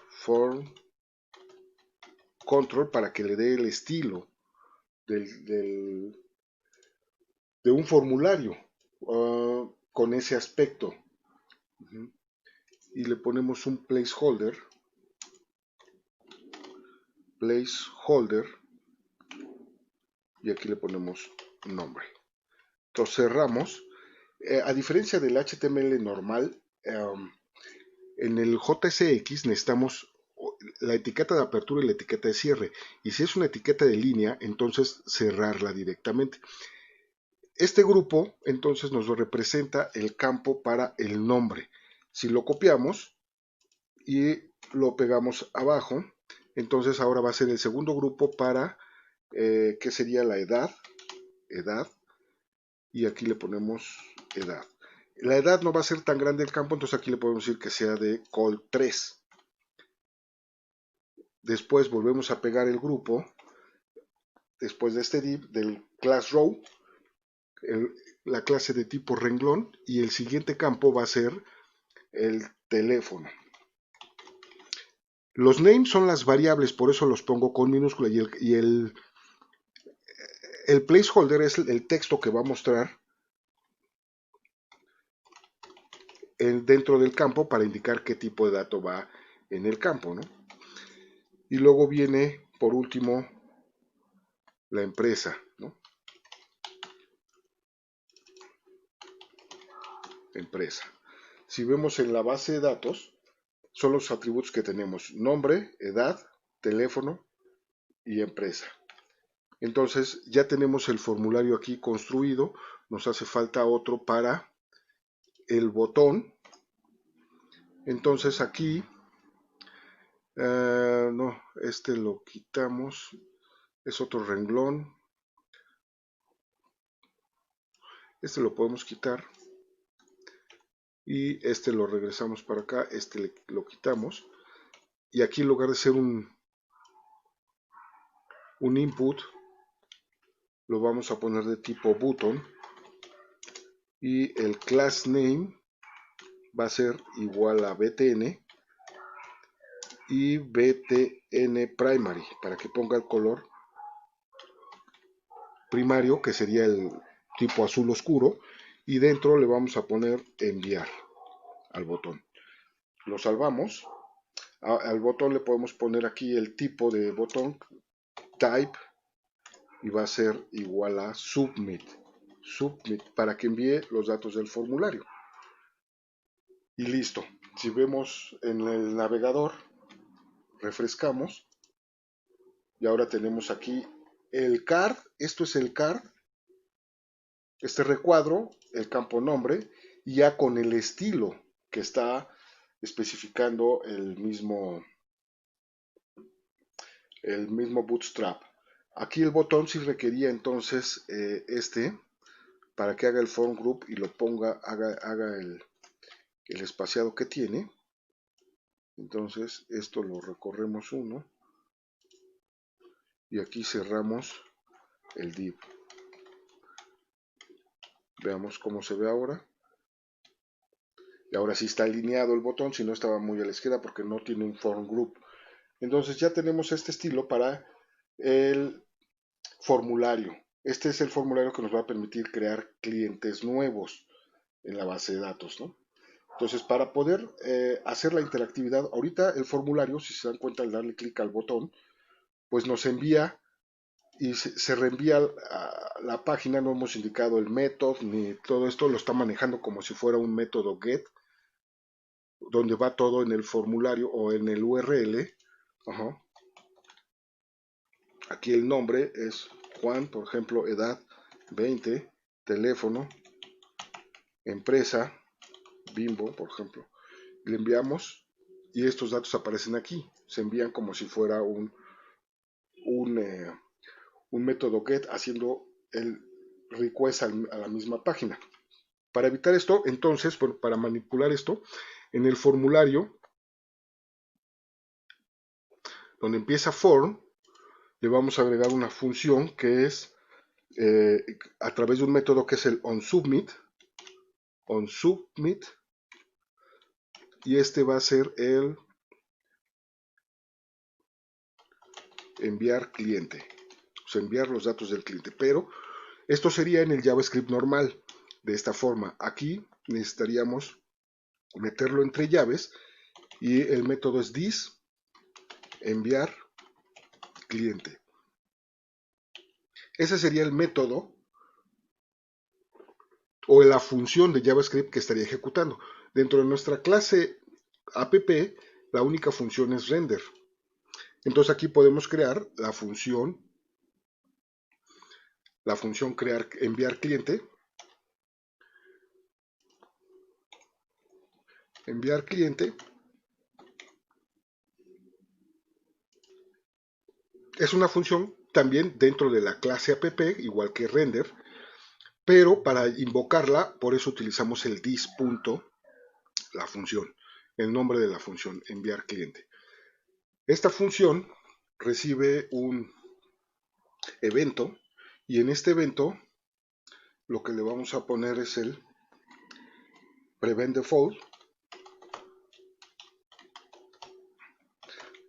para que le dé el estilo de un formulario con ese aspecto. Y le ponemos un placeholder y aquí le ponemos nombre. Entonces cerramos. A diferencia del HTML normal, en el JSX necesitamos la etiqueta de apertura y la etiqueta de cierre, y si es una etiqueta de línea, entonces cerrarla directamente. Este grupo entonces nos representa el campo para el nombre. Si lo copiamos y lo pegamos abajo, entonces ahora va a ser el segundo grupo para que sería la edad, y aquí le ponemos edad. La edad no va a ser tan grande el campo, entonces aquí le podemos decir que sea de col 3. Después volvemos a pegar el grupo, después de este div del class row, la clase de tipo renglón, y el siguiente campo va a ser el teléfono. Los names son las variables, por eso los pongo con minúscula, y el placeholder es el texto que va a mostrar dentro del campo para indicar qué tipo de dato va en el campo, ¿no? Y luego viene, por último, la empresa, ¿no? Empresa. Si vemos en la base de datos, son los atributos que tenemos: nombre, edad, teléfono y empresa. Entonces ya tenemos el formulario aquí construido. Nos hace falta otro para el botón. Entonces aquí no, este lo quitamos, es otro renglón, este lo podemos quitar y este lo regresamos para acá, este lo quitamos, y aquí en lugar de ser un input, lo vamos a poner de tipo button, y el class name va a ser igual a btn y btn primary, para que ponga el color primario, que sería el tipo azul oscuro, y dentro le vamos a poner enviar al botón. Lo salvamos. Al botón le podemos poner aquí el tipo de botón, type, y va a ser igual a submit, para que envíe los datos del formulario. Y listo. Si vemos en el navegador, refrescamos, y ahora tenemos aquí el card. Esto es el card, este recuadro, el campo nombre, y ya con el estilo que está especificando el mismo Bootstrap. Aquí el botón sí requería entonces para que haga el form group y lo ponga, haga el espaciado que tiene. Entonces esto lo recorremos uno y aquí cerramos el div. Veamos cómo se ve ahora. Y ahora sí está alineado el botón, si no estaba muy a la izquierda porque no tiene un form group. Entonces ya tenemos este estilo para el formulario. Este es el formulario que nos va a permitir crear clientes nuevos en la base de datos, ¿no? Entonces, para poder hacer la interactividad, ahorita el formulario, si se dan cuenta al darle clic al botón, pues nos envía y se reenvía a la página. No hemos indicado el método ni todo esto, lo está manejando como si fuera un método get, donde va todo en el formulario o en el URL. Ajá. Aquí el nombre es Juan, por ejemplo, edad 20, teléfono, empresa, Bimbo, por ejemplo. Le enviamos y estos datos aparecen aquí. Se envían como si fuera un método get haciendo el request a la misma página. Para evitar esto, entonces, para manipular esto, en el formulario, donde empieza form, le vamos a agregar una función que es a través de un método que es el onSubmit, y este va a ser el enviar cliente, o sea, enviar los datos del cliente, pero esto sería en el JavaScript normal. De esta forma, aquí necesitaríamos meterlo entre llaves y el método es this enviar cliente. Ese sería el método o la función de JavaScript que estaría ejecutando. Dentro de nuestra clase app, la única función es render. Entonces aquí podemos crear la función crear enviar cliente. Enviar cliente es una función también dentro de la clase app, igual que render, pero para invocarla, por eso utilizamos el this punto, la función, el nombre de la función, enviar cliente. Esta función recibe un evento y en este evento lo que le vamos a poner es el prevent default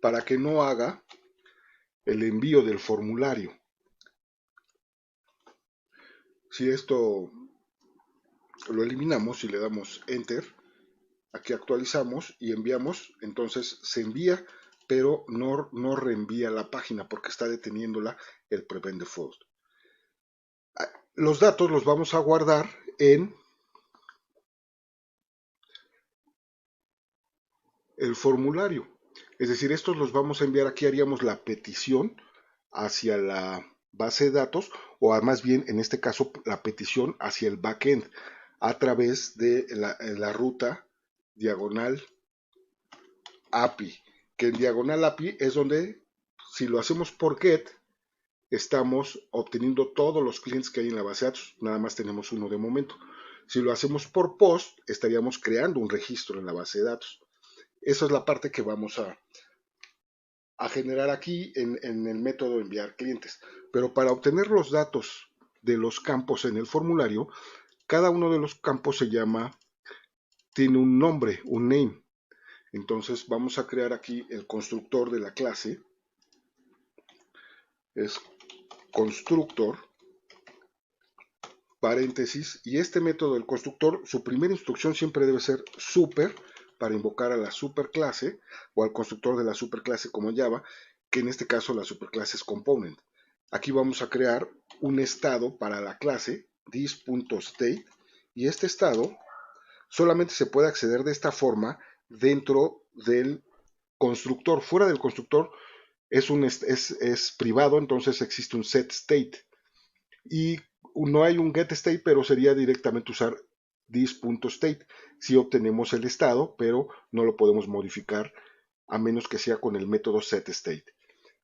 para que no haga el envío del formulario. Si esto lo eliminamos y le damos enter, aquí actualizamos y enviamos, entonces se envía, pero no reenvía la página porque está deteniéndola el prevent default. Los datos los vamos a guardar en el formulario. Es decir, estos los vamos a enviar, aquí haríamos la petición hacia la base de datos, o más bien en este caso la petición hacia el backend a través de la ruta diagonal API, que en diagonal API es donde, si lo hacemos por get, estamos obteniendo todos los clientes que hay en la base de datos, nada más tenemos uno de momento. Si lo hacemos por post, estaríamos creando un registro en la base de datos. Esa es la parte que vamos a generar aquí en el método enviar clientes. Pero para obtener los datos de los campos en el formulario, cada uno de los campos tiene un nombre, un name. Entonces vamos a crear aquí el constructor de la clase. Es constructor, paréntesis, y este método del constructor, su primera instrucción siempre debe ser super, para invocar a la superclase o al constructor de la superclase como Java, que en este caso la superclase es component. Aquí vamos a crear un estado para la clase, this.state, y este estado solamente se puede acceder de esta forma dentro del constructor. Fuera del constructor es privado, entonces existe un set state. Y no hay un get state, pero sería directamente usar this.state. Si obtenemos el estado, pero no lo podemos modificar a menos que sea con el método setState.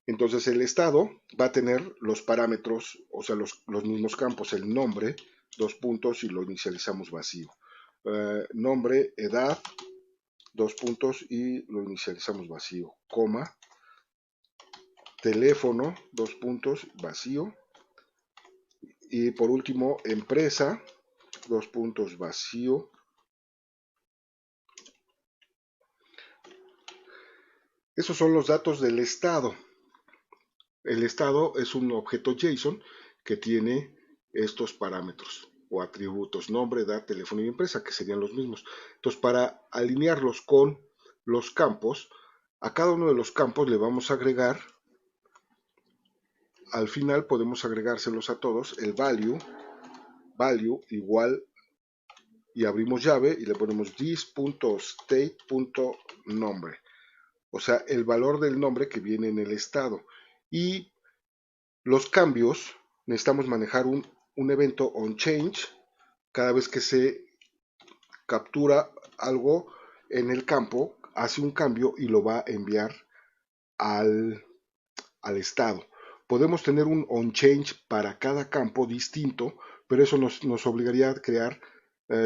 Entonces el estado va a tener los parámetros, o sea, los mismos campos, el nombre, dos puntos y lo inicializamos vacío. Nombre, edad, dos puntos y lo inicializamos vacío, coma, teléfono, dos puntos, vacío, y por último, empresa, dos puntos, vacío. Esos son los datos del estado. El estado es un objeto JSON que tiene estos parámetros o atributos, nombre, edad, teléfono y empresa, que serían los mismos. Entonces, para alinearlos con los campos, a cada uno de los campos le vamos a agregar, al final podemos agregárselos a todos, el value igual, y abrimos llave y le ponemos this.state.nombre, o sea, el valor del nombre que viene en el estado. Y los cambios, necesitamos manejar un evento onChange cada vez que se captura algo en el campo, hace un cambio y lo va a enviar al estado. Podemos tener un onChange para cada campo distinto, pero eso nos obligaría a crear,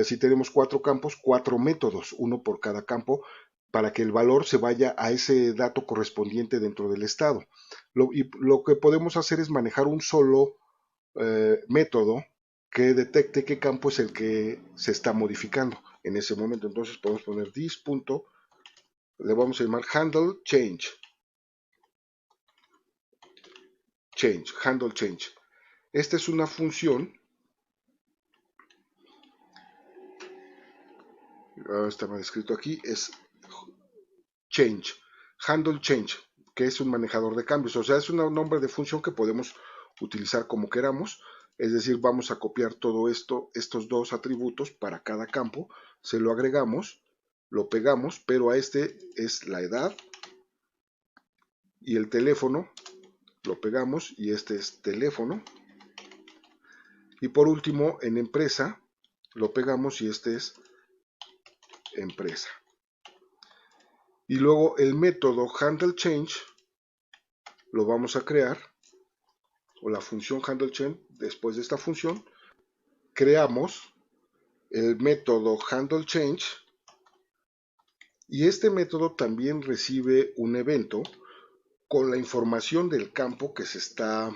si tenemos 4 campos, 4 métodos, uno por cada campo, para que el valor se vaya a ese dato correspondiente dentro del estado. Lo que podemos hacer es manejar un solo método que detecte qué campo es el que se está modificando en ese momento. Entonces podemos poner this. Le vamos a llamar handle change. Handle change. Esta es una función. Está mal escrito aquí. Es change. Handle change, que es un manejador de cambios. O sea, es un nombre de función que podemos utilizar como queramos. Es decir, vamos a copiar todo esto, estos dos atributos para cada campo. Se lo agregamos, lo pegamos, pero a este es la edad y el teléfono. Lo pegamos y este es teléfono. Y por último, en empresa, lo pegamos y este es empresa. Y luego el método handleChange lo vamos a crear, o la función handleChange. Después de esta función, creamos el método handleChange y este método también recibe un evento con la información del campo que se está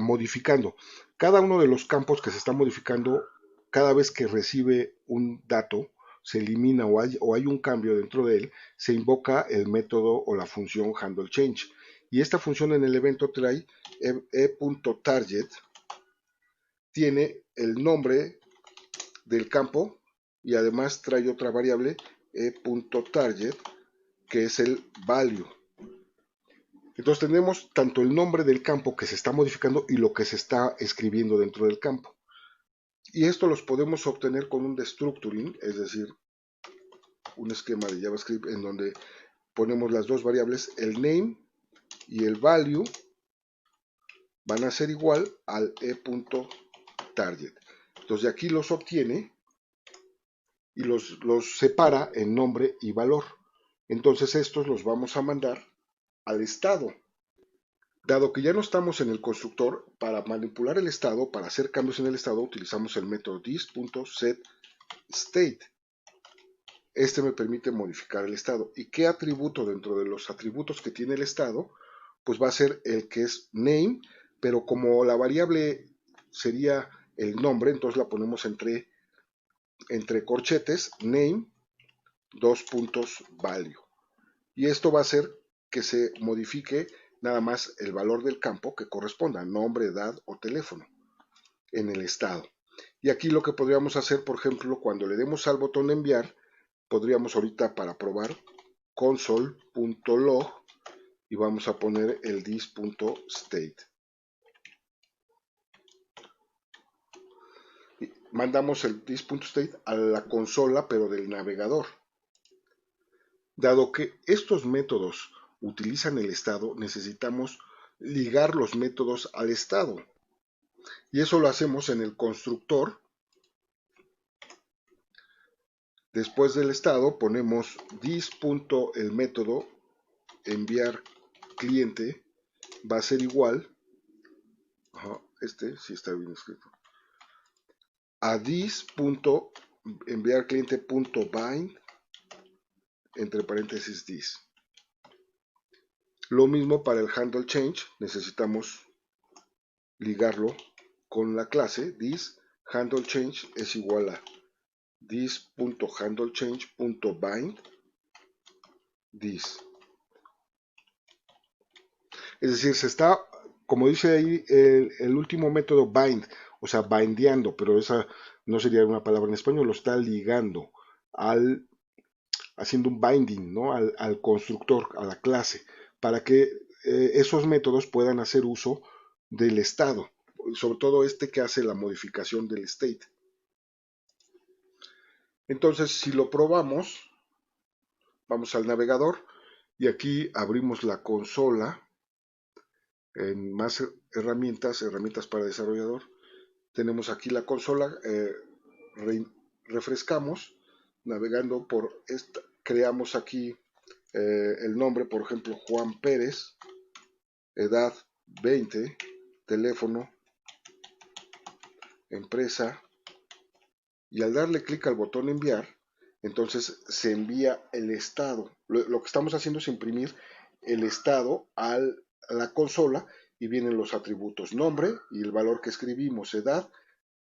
modificando. Cada uno de los campos que se está modificando, cada vez que recibe un dato, se elimina o hay un cambio dentro de él, se invoca el método o la función handleChange. Y esta función en el evento trae e.target, tiene el nombre del campo y además trae otra variable e.target que es el value. Entonces tenemos tanto el nombre del campo que se está modificando y lo que se está escribiendo dentro del campo. Y esto los podemos obtener con un destructuring, es decir, un esquema de JavaScript en donde ponemos las dos variables, el name y el value van a ser igual al e.target. Entonces de aquí los obtiene y los separa en nombre y valor. Entonces estos los vamos a mandar al estado. Dado que ya no estamos en el constructor, para manipular el estado, para hacer cambios en el estado, utilizamos el método this.setState. Este me permite modificar el estado. ¿Y qué atributo dentro de los atributos que tiene el estado? Pues va a ser el que es name, pero como la variable sería el nombre, entonces la ponemos entre corchetes, name, dos puntos value. Y esto va a hacer que se modifique nada más el valor del campo que corresponda, nombre, edad o teléfono, en el estado. Y aquí lo que podríamos hacer, por ejemplo, cuando le demos al botón de enviar, podríamos ahorita para probar console.log y vamos a poner el this.state. Mandamos el this.state a la consola, pero del navegador. Dado que estos métodos utilizan el estado, necesitamos ligar los métodos al estado. Y eso lo hacemos en el constructor. Después del estado ponemos this.el método enviar cliente va a ser igual, este sí está bien escrito, a this.enviar cliente.bind entre paréntesis this. Lo mismo para el handle change, necesitamos ligarlo con la clase this handle change es igual a this.handlechange.bind this. Es decir, se está, como dice ahí, el último método bind, o sea, bindeando, pero esa no sería una palabra en español, lo está ligando haciendo un binding, ¿no? al constructor, a la clase, para que esos métodos puedan hacer uso del estado, sobre todo este que hace la modificación del state. Entonces, si lo probamos, vamos al navegador y aquí abrimos la consola en más herramientas para desarrollador. Tenemos aquí la consola, refrescamos, navegando por esta, creamos aquí el nombre, por ejemplo, Juan Pérez, edad 20, teléfono, empresa, y al darle clic al botón enviar, entonces se envía el estado. Lo que estamos haciendo es imprimir el estado a la consola y vienen los atributos nombre y el valor que escribimos, edad,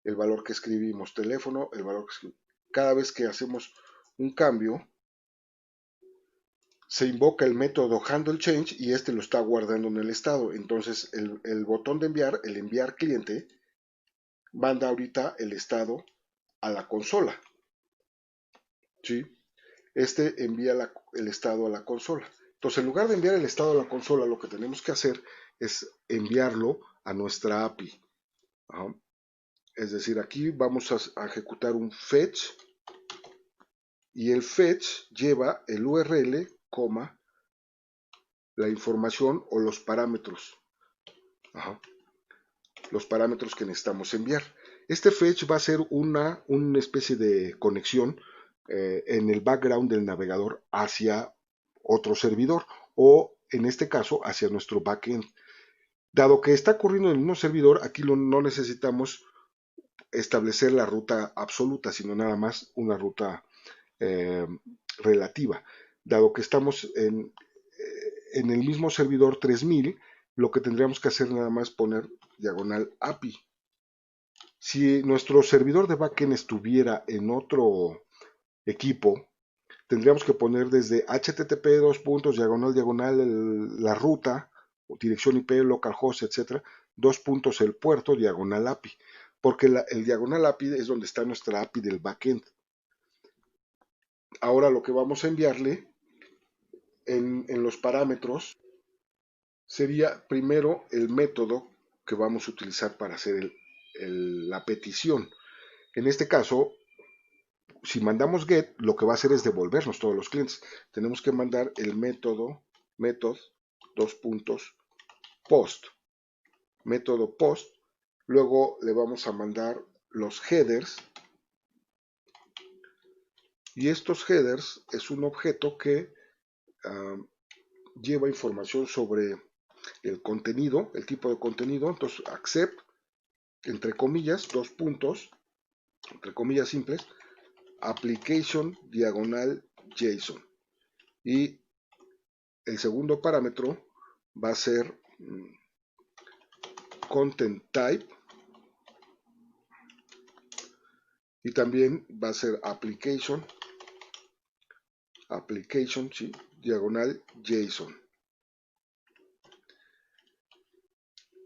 el valor que escribimos, teléfono, el valor que escribimos. Cada vez que hacemos un cambio, se invoca el método handle change y este lo está guardando en el estado. Entonces el botón de enviar, el enviar cliente, manda ahorita el estado a la consola. ¿Sí? Este envía el estado a la consola. Entonces, en lugar de enviar el estado a la consola, lo que tenemos que hacer es enviarlo a nuestra API. ¿Ah? Es decir, aquí vamos a ejecutar un fetch y el fetch lleva el URL, la información o los parámetros. Ajá. Los parámetros que necesitamos enviar. Este fetch va a ser una especie de conexión en el background del navegador hacia otro servidor o en este caso hacia nuestro backend. Dado que está ocurriendo en el mismo servidor, aquí no necesitamos establecer la ruta absoluta, sino nada más una ruta relativa. Dado que estamos en el mismo servidor 3000, lo que tendríamos que hacer nada más poner diagonal API. Si nuestro servidor de backend estuviera en otro equipo, tendríamos que poner desde http la ruta, dirección IP, localhost, etcétera, el puerto, diagonal API, porque el diagonal API es donde está nuestra API del backend. Ahora lo que vamos a enviarle en los parámetros sería primero el método que vamos a utilizar para hacer la petición. En este caso, si mandamos get, lo que va a hacer es devolvernos todos los clientes. Tenemos que mandar el método post, método post. Luego le vamos a mandar los headers. Y estos headers es un objeto que lleva información sobre el contenido, el tipo de contenido. Entonces, accept, entre comillas, entre comillas simples, application diagonal JSON. Y el segundo parámetro va a ser content type y también va a ser application, sí, diagonal JSON.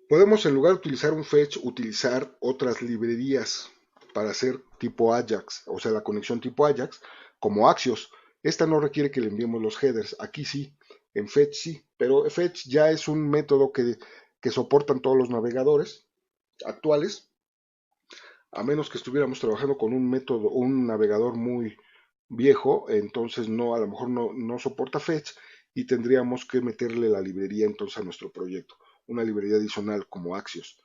Podemos, en lugar de utilizar un fetch, utilizar otras librerías para hacer tipo Ajax, o sea, la conexión tipo Ajax, como Axios. Esta no requiere que le enviemos los headers, aquí sí, en fetch sí, pero fetch ya es un método que soportan todos los navegadores actuales, a menos que estuviéramos trabajando con un método, un navegador muy viejo, entonces a lo mejor no soporta fetch y tendríamos que meterle la librería entonces a nuestro proyecto, una librería adicional como Axios.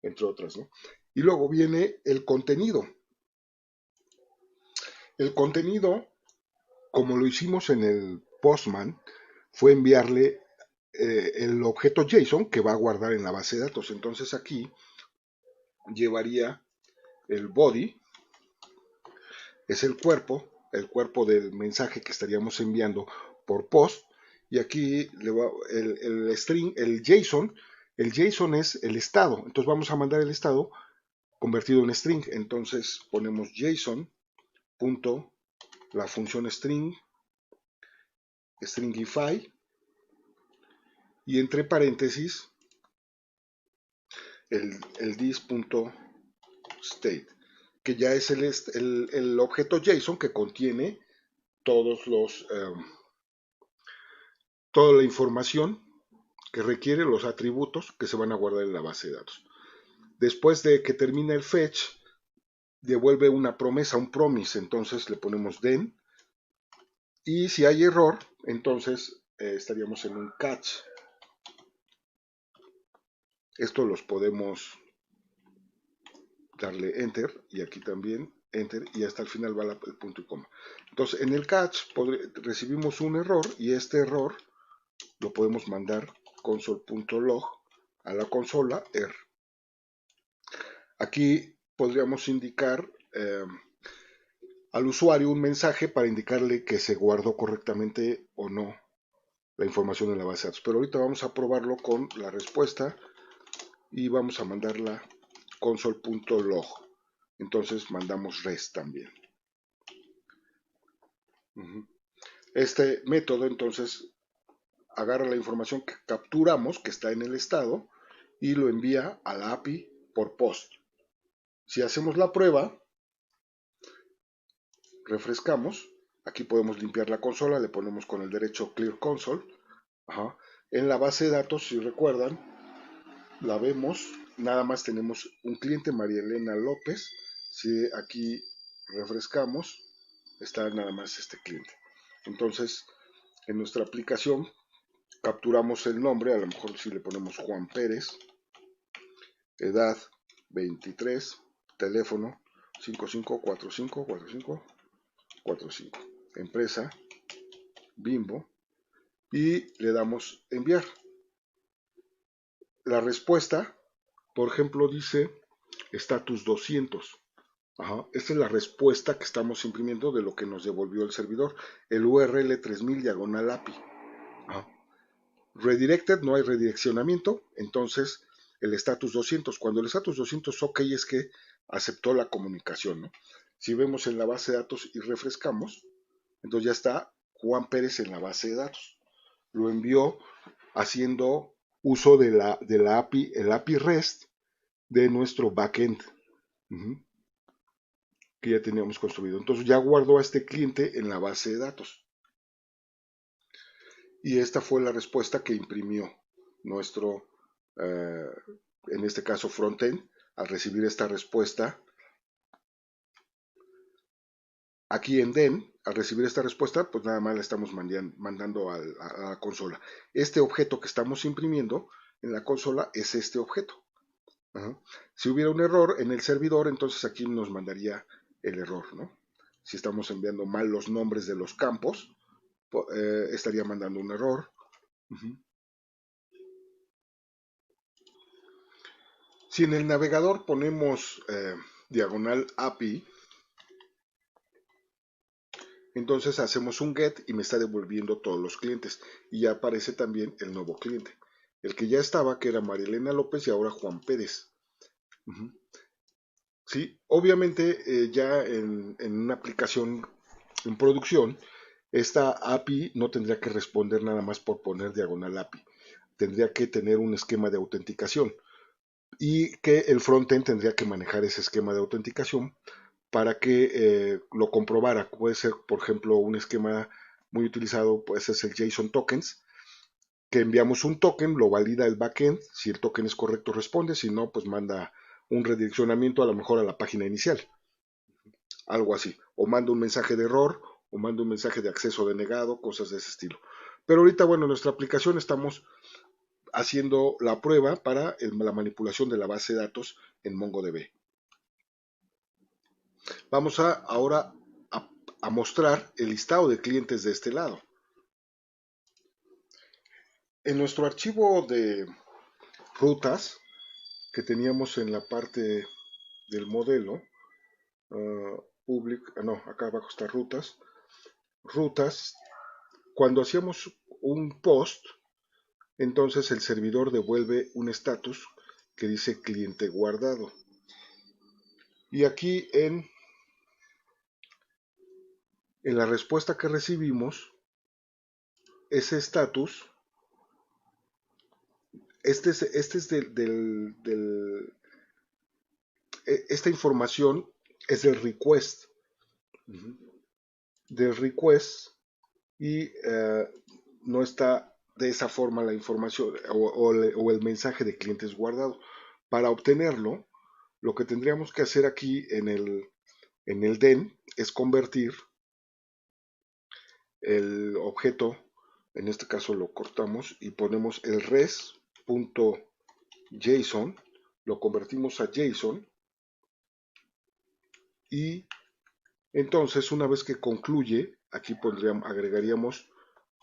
entre otras, ¿no? Y luego viene el contenido. El contenido, como lo hicimos en el Postman, fue enviarle el objeto JSON que va a guardar en la base de datos. Entonces aquí llevaría el body, es el cuerpo del mensaje que estaríamos enviando por post. Y aquí el string, el JSON es el estado. Entonces vamos a mandar el estado convertido en string. Entonces ponemos JSON punto la función stringify, y entre paréntesis el this.state, que ya es el objeto JSON que contiene todos toda la información que requiere, los atributos que se van a guardar en la base de datos. Después de que termina el fetch, devuelve una promesa, un promise, entonces le ponemos then, y si hay error, entonces estaríamos en un catch. Esto los podemos darle enter, y aquí también enter, y hasta el final va el punto y coma. Entonces en el catch recibimos un error, y este error lo podemos mandar console.log a la consola error. Aquí podríamos indicar al usuario un mensaje para indicarle que se guardó correctamente o no la información en la base de datos. Pero ahorita vamos a probarlo con la respuesta y vamos a mandarla console.log. Entonces mandamos res también. Este método entonces agarra la información que capturamos, que está en el estado, y lo envía a la API por post. Si hacemos la prueba, refrescamos, aquí podemos limpiar la consola, le ponemos con el derecho Clear Console. Ajá. En la base de datos, si recuerdan, la vemos, nada más tenemos un cliente, María Elena López. Si aquí refrescamos, está nada más este cliente. Entonces, en nuestra aplicación capturamos el nombre, a lo mejor si le ponemos Juan Pérez, edad 23, teléfono 55454545, empresa Bimbo, y le damos enviar. La respuesta, por ejemplo, dice status 200. Ajá. Esta es la respuesta que estamos imprimiendo de lo que nos devolvió el servidor, el URL 3000 diagonal API. Ajá. Redirected, no hay redireccionamiento, entonces el status 200, cuando el status 200 ok es que aceptó la comunicación, ¿no? Si vemos en la base de datos y refrescamos, entonces ya está Juan Pérez en la base de datos. Lo envió haciendo uso de la API, el API REST de nuestro backend, que ya teníamos construido. Entonces ya guardó a este cliente en la base de datos. Y esta fue la respuesta que imprimió nuestro, en este caso, frontend, al recibir esta respuesta. Aquí en DEN, al recibir esta respuesta, pues nada más la estamos mandando a la consola. Este objeto que estamos imprimiendo en la consola es este objeto. Ajá. Si hubiera un error en el servidor, entonces aquí nos mandaría el error, ¿no? Si estamos enviando mal los nombres de los campos, estaría mandando un error. Si en el navegador ponemos diagonal API, entonces hacemos un get y me está devolviendo todos los clientes. Y ya aparece también el nuevo cliente. El que ya estaba, que era María Elena López, y ahora Juan Pérez. Sí, obviamente ya en una aplicación en producción, esta API no tendría que responder nada más por poner diagonal API. Tendría que tener un esquema de autenticación. Y que el frontend tendría que manejar ese esquema de autenticación para que lo comprobara. Puede ser, por ejemplo, un esquema muy utilizado, pues es el JSON Tokens, que enviamos un token, lo valida el backend, si el token es correcto responde, si no, pues manda un redireccionamiento a lo mejor a la página inicial, algo así, o manda un mensaje de error, o manda un mensaje de acceso denegado, cosas de ese estilo. Pero ahorita, bueno, en nuestra aplicación estamos haciendo la prueba para la manipulación de la base de datos en MongoDB. Vamos ahora a mostrar el listado de clientes de este lado. En nuestro archivo de rutas que teníamos en la parte del modelo, acá abajo está rutas, cuando hacíamos un post, entonces el servidor devuelve un estatus que dice cliente guardado. Y aquí en la respuesta que recibimos, ese estatus, esta información es del request, y no está de esa forma la información o el mensaje de clientes guardado. Para obtenerlo, lo que tendríamos que hacer aquí en el den es convertir el objeto, en este caso lo cortamos y ponemos el res.json, lo convertimos a JSON y entonces una vez que concluye, aquí agregaríamos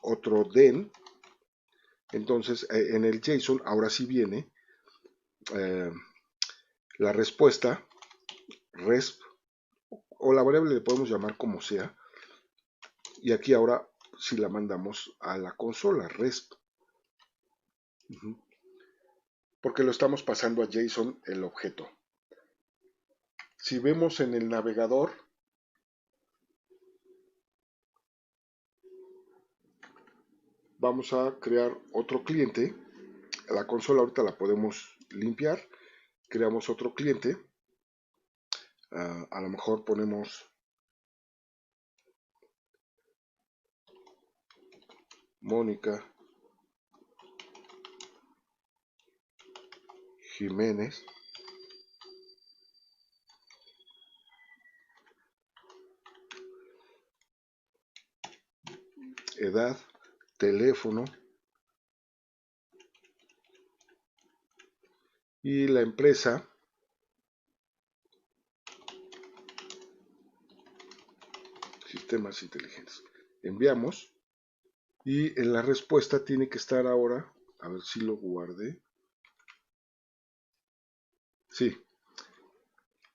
otro den. Entonces en el JSON ahora sí viene la respuesta resp, o la variable le podemos llamar como sea, y aquí ahora si la mandamos a la consola resp, porque lo estamos pasando a JSON el objeto. Si vemos en el navegador, vamos a crear otro cliente. La consola ahorita la podemos limpiar. Creamos otro cliente. A lo mejor ponemos Mónica Jiménez. Edad, teléfono y la empresa. Sistemas inteligentes. Enviamos y en la respuesta tiene que estar ahora, a ver si lo guardé. Sí,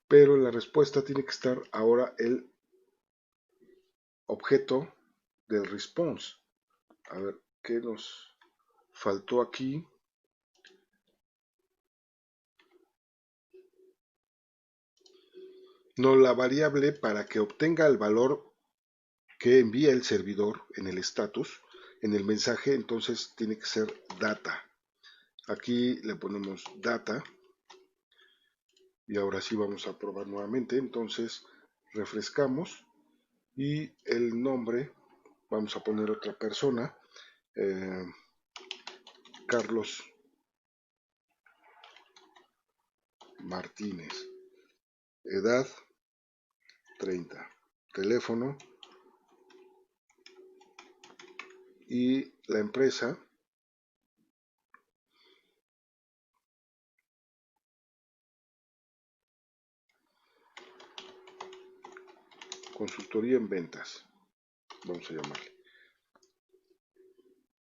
pero en la respuesta tiene que estar ahora el objeto del response. A ver, ¿qué nos faltó aquí? No, la variable para que obtenga el valor que envía el servidor en el status, en el mensaje, entonces tiene que ser data. Aquí le ponemos data y ahora sí vamos a probar nuevamente. Entonces refrescamos y el nombre, vamos a poner otra persona, Carlos Martínez, edad 30, teléfono y la empresa consultoría en ventas, vamos a llamarle.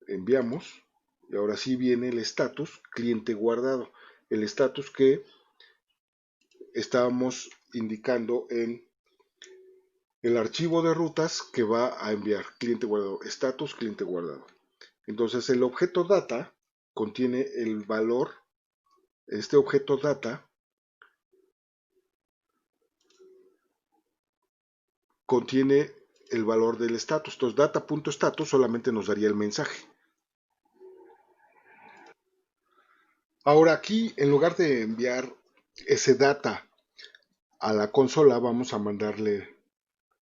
Enviamos y ahora sí viene el estatus cliente guardado, el estatus que estábamos indicando en el archivo de rutas que va a enviar cliente guardado, estatus cliente guardado. Entonces el objeto data contiene el valor, este objeto data contiene el valor del estatus. Entonces data.status solamente nos daría el mensaje. Ahora aquí, en lugar de enviar ese data a la consola, vamos a mandarle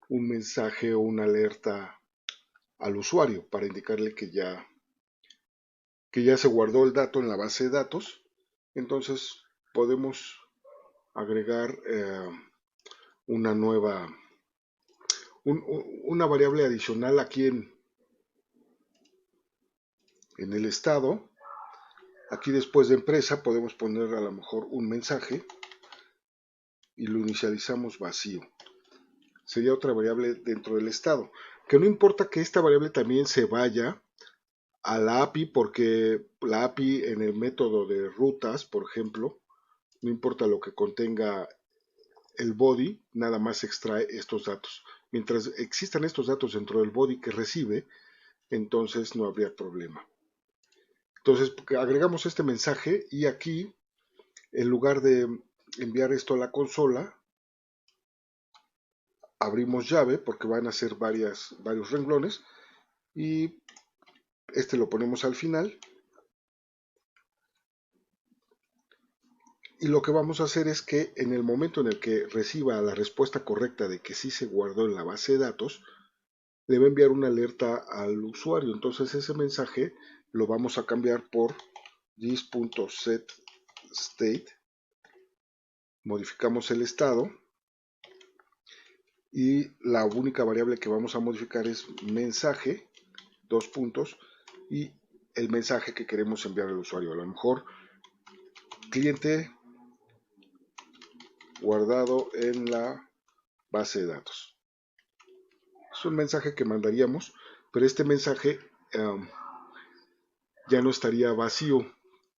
un mensaje o una alerta al usuario para indicarle que ya se guardó el dato en la base de datos. Entonces podemos agregar una nueva, una variable adicional aquí en el estado Aquí después de empresa podemos poner a lo mejor un mensaje y lo inicializamos vacío. Sería otra variable dentro del estado. Que no importa que esta variable también se vaya a la API, porque la API en el método de rutas, por ejemplo, no importa lo que contenga el body, nada más extrae estos datos. Mientras existan estos datos dentro del body que recibe, entonces no habría problema. Entonces agregamos este mensaje y aquí, en lugar de enviar esto a la consola, abrimos llave porque van a ser varios renglones y este lo ponemos al final. Y lo que vamos a hacer es que en el momento en el que reciba la respuesta correcta de que sí se guardó en la base de datos, le va a enviar una alerta al usuario. Entonces ese mensaje lo vamos a cambiar por this.setState. Modificamos el estado y la única variable que vamos a modificar es mensaje, dos puntos, y el mensaje que queremos enviar al usuario. A lo mejor cliente guardado en la base de datos. Es un mensaje que mandaríamos, pero este mensaje ya no estaría vacío,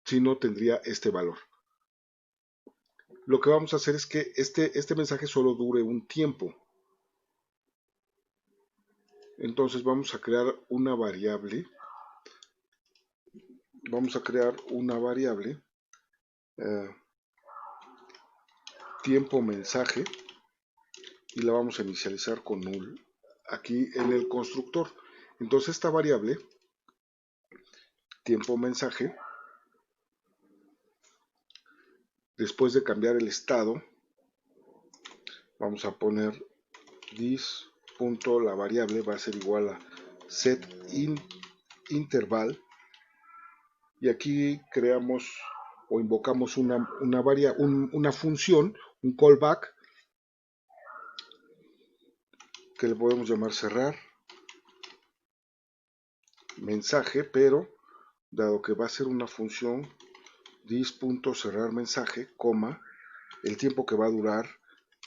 sino tendría este valor. Lo que vamos a hacer es que este mensaje solo dure un tiempo. Entonces vamos a crear una variable. Eh, tiempo mensaje y la vamos a inicializar con null aquí en el constructor. Entonces esta variable tiempo mensaje, después de cambiar el estado, vamos a poner this punto, la variable va a ser igual a set interval y aquí creamos o invocamos una función, un callback que le podemos llamar cerrar mensaje, pero dado que va a ser una función this.cerrar mensaje, coma, el tiempo que va a durar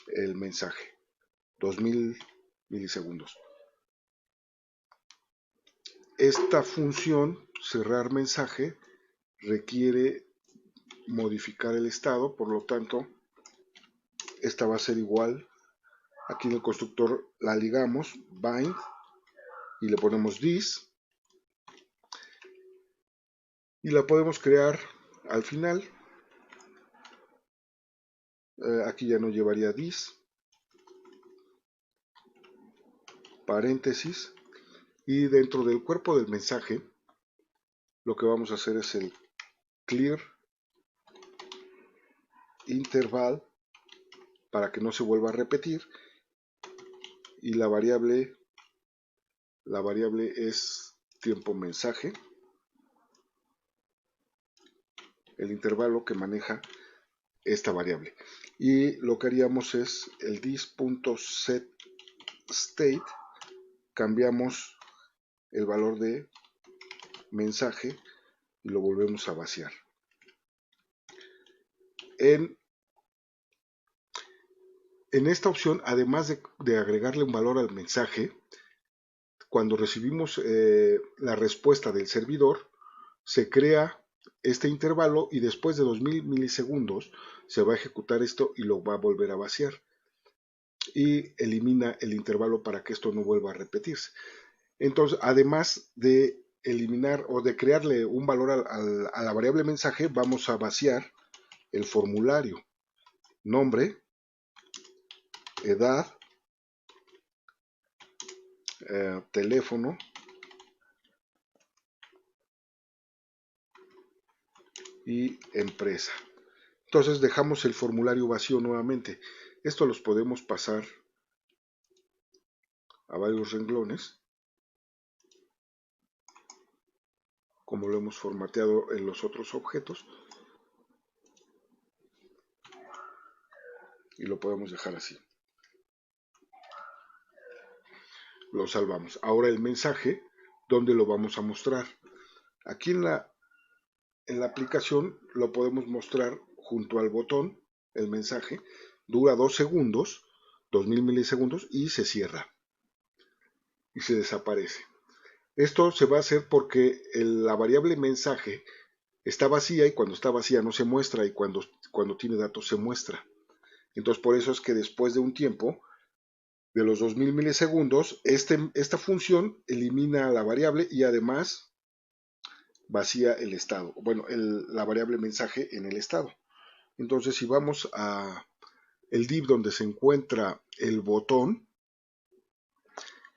el mensaje, 2000 milisegundos. Esta función cerrar mensaje requiere modificar el estado, por lo tanto esta va a ser igual, aquí en el constructor la ligamos, bind, y le ponemos this, y la podemos crear al final. Aquí ya no llevaría this, paréntesis, y dentro del cuerpo del mensaje lo que vamos a hacer es el clear interval para que no se vuelva a repetir, y la variable es tiempo mensaje, el intervalo que maneja esta variable. Y lo que haríamos es el this.setState, cambiamos el valor de mensaje y lo volvemos a vaciar. En esta opción, además de agregarle un valor al mensaje, cuando recibimos la respuesta del servidor, se crea este intervalo y después de 2000 milisegundos se va a ejecutar esto y lo va a volver a vaciar. Y elimina el intervalo para que esto no vuelva a repetirse. Entonces, además de eliminar o de crearle un valor a la variable mensaje, vamos a vaciar el formulario. Nombre, edad, teléfono, y empresa. Entonces dejamos el formulario vacío nuevamente. Esto los podemos pasar a varios renglones, como lo hemos formateado en los otros objetos, y lo podemos dejar así. Lo salvamos. Ahora el mensaje, ¿dónde lo vamos a mostrar? Aquí en en la aplicación lo podemos mostrar junto al botón, el mensaje, dura 2 segundos, 2000 milisegundos y se cierra y se desaparece. Esto se va a hacer porque la variable mensaje está vacía y cuando está vacía no se muestra y cuando tiene datos se muestra. Entonces por eso es que después de un tiempo de los 2000 milisegundos, esta función elimina la variable y además vacía el estado, bueno, la variable mensaje en el estado. Entonces si vamos a el div donde se encuentra el botón,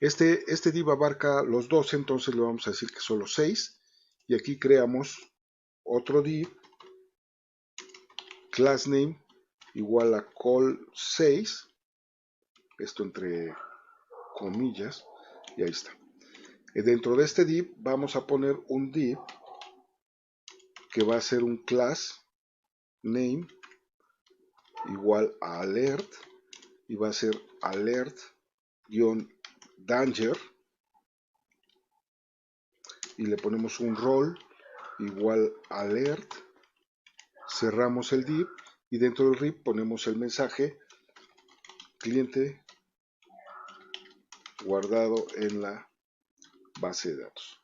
este div abarca los 12, entonces le vamos a decir que son los 6 y aquí creamos otro div, class name igual a call 6, esto entre comillas, y ahí está. Dentro de este div vamos a poner un div que va a ser un class name igual a alert y va a ser alert-danger y le ponemos un role igual alert, cerramos el div y dentro del div ponemos el mensaje cliente guardado en la base de datos.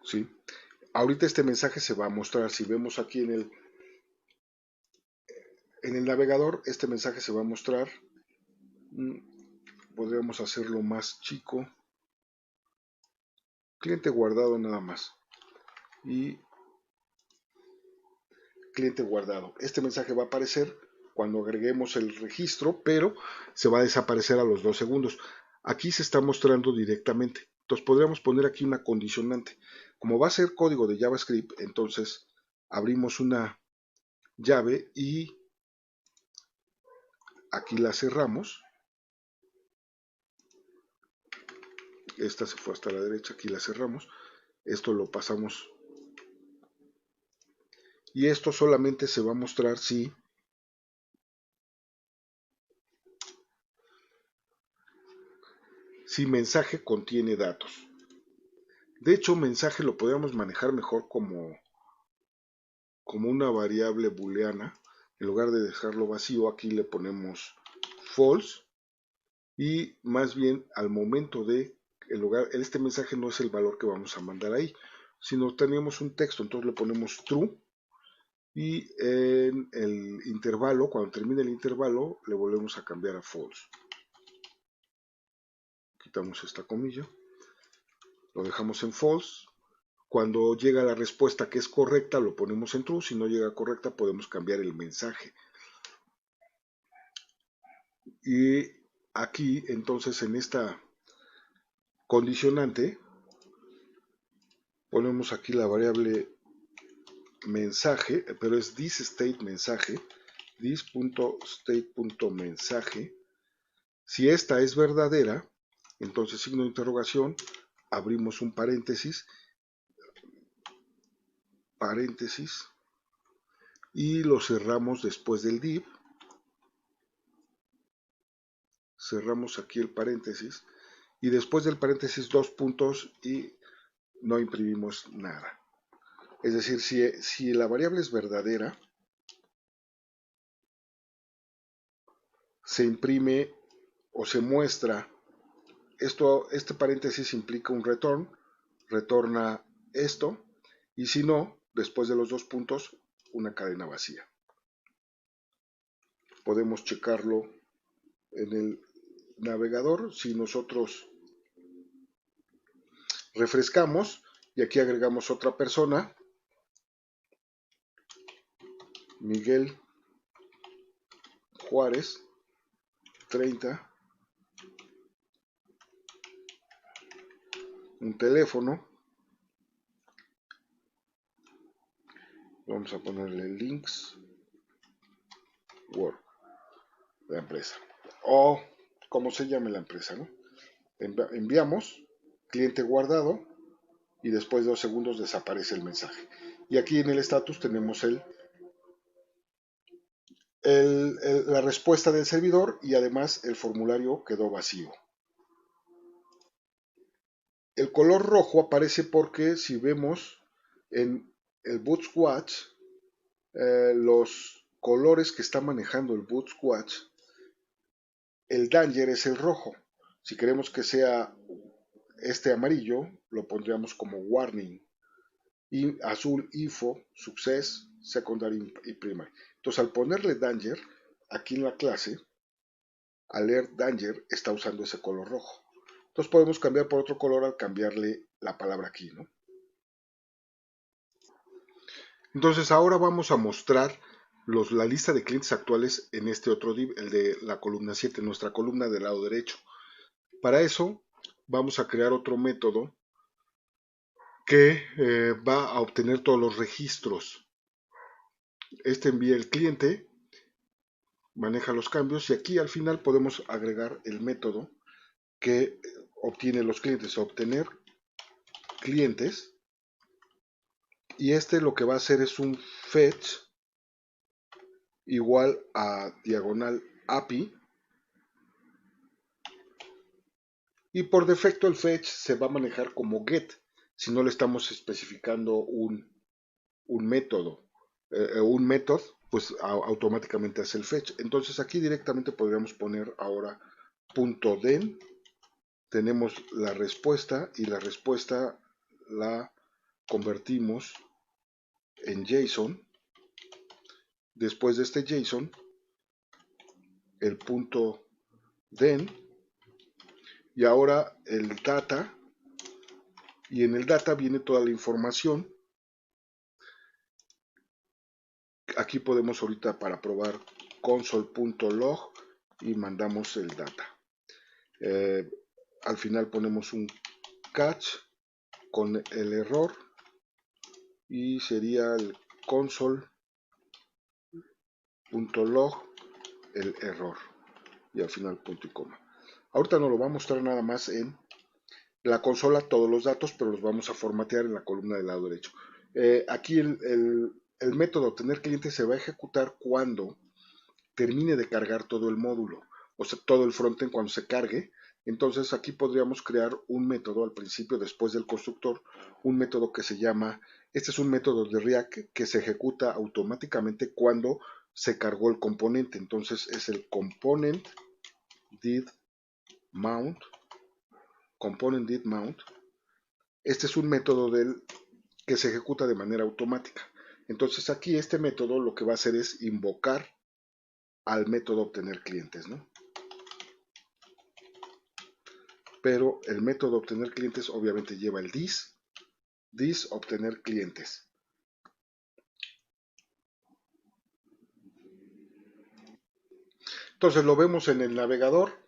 ¿Sí? Ahorita este mensaje se va a mostrar, si vemos aquí en el navegador, este mensaje se va a mostrar. Podríamos hacerlo más chico, cliente guardado nada más y cliente guardado. Este mensaje va a aparecer cuando agreguemos el registro, pero se va a desaparecer a los 2 segundos. Aquí se está mostrando directamente. Entonces podríamos poner aquí una condicionante. Como va a ser código de JavaScript, entonces abrimos una llave y aquí la cerramos. Esta se fue hasta la derecha, aquí la cerramos. Esto lo pasamos. Y esto solamente se va a mostrar si mensaje contiene datos. De hecho, mensaje lo podríamos manejar mejor como una variable booleana. En lugar de dejarlo vacío, aquí le ponemos false. Y más bien al momento de este mensaje no es el valor que vamos a mandar ahí, sino tenemos un texto, entonces le ponemos true. Y en el intervalo, cuando termine el intervalo, le volvemos a cambiar a false. Quitamos esta comilla, lo dejamos en false. Cuando llega la respuesta que es correcta, lo ponemos en true. Si no llega correcta, podemos cambiar el mensaje. Y aquí, entonces, en esta condicionante, ponemos aquí la variable mensaje, pero es thisState mensaje, this.state.mensaje. Si esta es verdadera, entonces signo de interrogación, abrimos un paréntesis, y lo cerramos después del div. Cerramos aquí el paréntesis y después del paréntesis 2 puntos y no imprimimos nada. Es decir, si la variable es verdadera, se imprime o se muestra este paréntesis implica un return, retorna esto, y si no, después de los 2 puntos, una cadena vacía. Podemos checarlo en el navegador. Si nosotros refrescamos y aquí agregamos otra persona, Miguel Juárez 30, un teléfono, vamos a ponerle links Word, la empresa, o como se llame la empresa, ¿no? Enviamos, cliente guardado, y después de 2 segundos desaparece el mensaje. Y aquí en el status tenemos la respuesta del servidor y además el formulario quedó vacío. El color rojo aparece porque si vemos En el Bootswatch, los colores que está manejando el Bootswatch, el danger es el rojo. Si queremos que sea este amarillo, lo pondríamos como warning. Y azul, info, success, secondary y primary. Entonces, al ponerle danger, aquí en la clase, alert danger está usando ese color rojo. Entonces podemos cambiar por otro color al cambiarle la palabra aquí, ¿no? Entonces ahora vamos a mostrar la lista de clientes actuales en este otro div, el de la columna 7, nuestra columna del lado derecho. Para eso vamos a crear otro método que va a obtener todos los registros. Este envía el cliente, maneja los cambios y aquí al final podemos agregar el método que obtiene los clientes, obtener clientes, y este lo que va a hacer es un fetch igual a diagonal API, y por defecto el fetch se va a manejar como get si no le estamos especificando un método, un método, pues automáticamente hace el fetch. Entonces aquí directamente podríamos poner ahora .den, tenemos la respuesta y la respuesta la convertimos en JSON. Después de este JSON, el punto den, y ahora el data, y en el data viene toda la información. Aquí podemos ahorita para probar console.log y mandamos el data. Al final ponemos un catch con el error y sería el console.log el error y al final punto y coma. Ahorita nos lo va a mostrar nada más en la consola todos los datos, pero los vamos a formatear en la columna del lado derecho. Aquí el método obtener cliente se va a ejecutar cuando termine de cargar todo el módulo, o sea, todo el frontend cuando se cargue. Entonces aquí podríamos crear un método al principio, después del constructor, un método que se llama, este es un método de React que se ejecuta automáticamente cuando se cargó el componente. Entonces es el component did mount, component did mount. Este es un método que se ejecuta de manera automática. Entonces aquí este método lo que va a hacer es invocar al método obtener clientes, ¿no? Pero el método obtener clientes obviamente lleva el this obtener clientes. Entonces lo vemos en el navegador,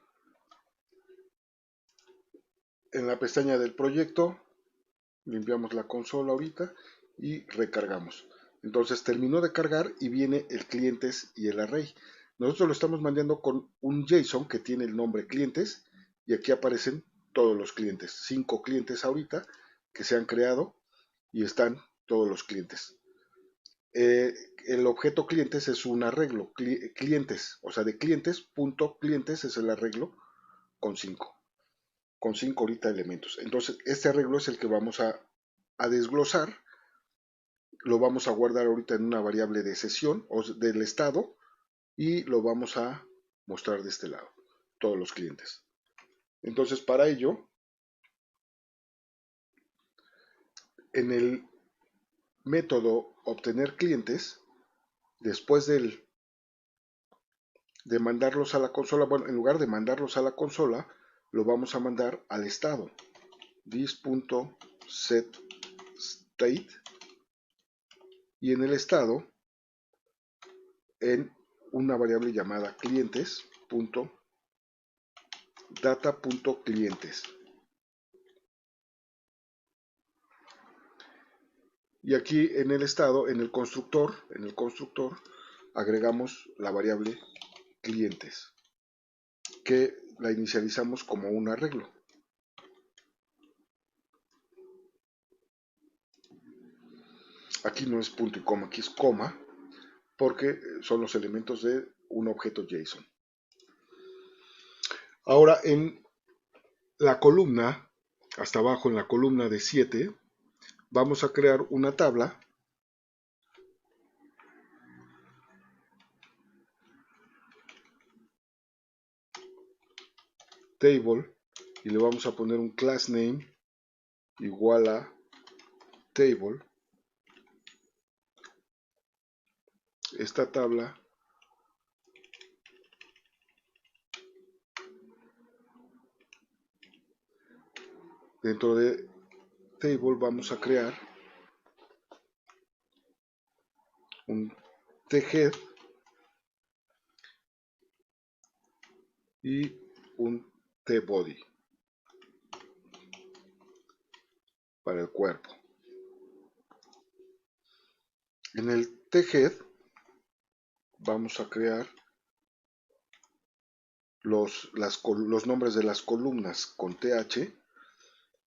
en la pestaña del proyecto, limpiamos la consola ahorita y recargamos. Entonces terminó de cargar y viene el clientes y el array. Nosotros lo estamos mandando con un JSON que tiene el nombre clientes y aquí aparecen todos los clientes. 5 clientes ahorita que se han creado y están todos los clientes. El objeto clientes es un arreglo, clientes, o sea, de clientes, punto clientes es el arreglo con 5 ahorita elementos. Entonces, este arreglo es el que vamos a desglosar, lo vamos a guardar ahorita en una variable de sesión o del estado y lo vamos a mostrar de este lado, todos los clientes. Entonces, para ello, en el método obtener clientes, después de mandarlos a la consola, bueno, en lugar de mandarlos a la consola, lo vamos a mandar al estado. This.setState, y en el estado, en una variable llamada clientes.data.clientes. Y aquí en el estado, en el constructor, agregamos la variable clientes, que la inicializamos como un arreglo. Aquí no es punto y coma, aquí es coma, porque son los elementos de un objeto JSON. Ahora en la columna, hasta abajo en la columna de 7, vamos a crear una tabla table y le vamos a poner un class name igual a table. Esta tabla dentro de table vamos a crear un thead y un tbody para el cuerpo. En el thead vamos a crear los nombres de las columnas con th.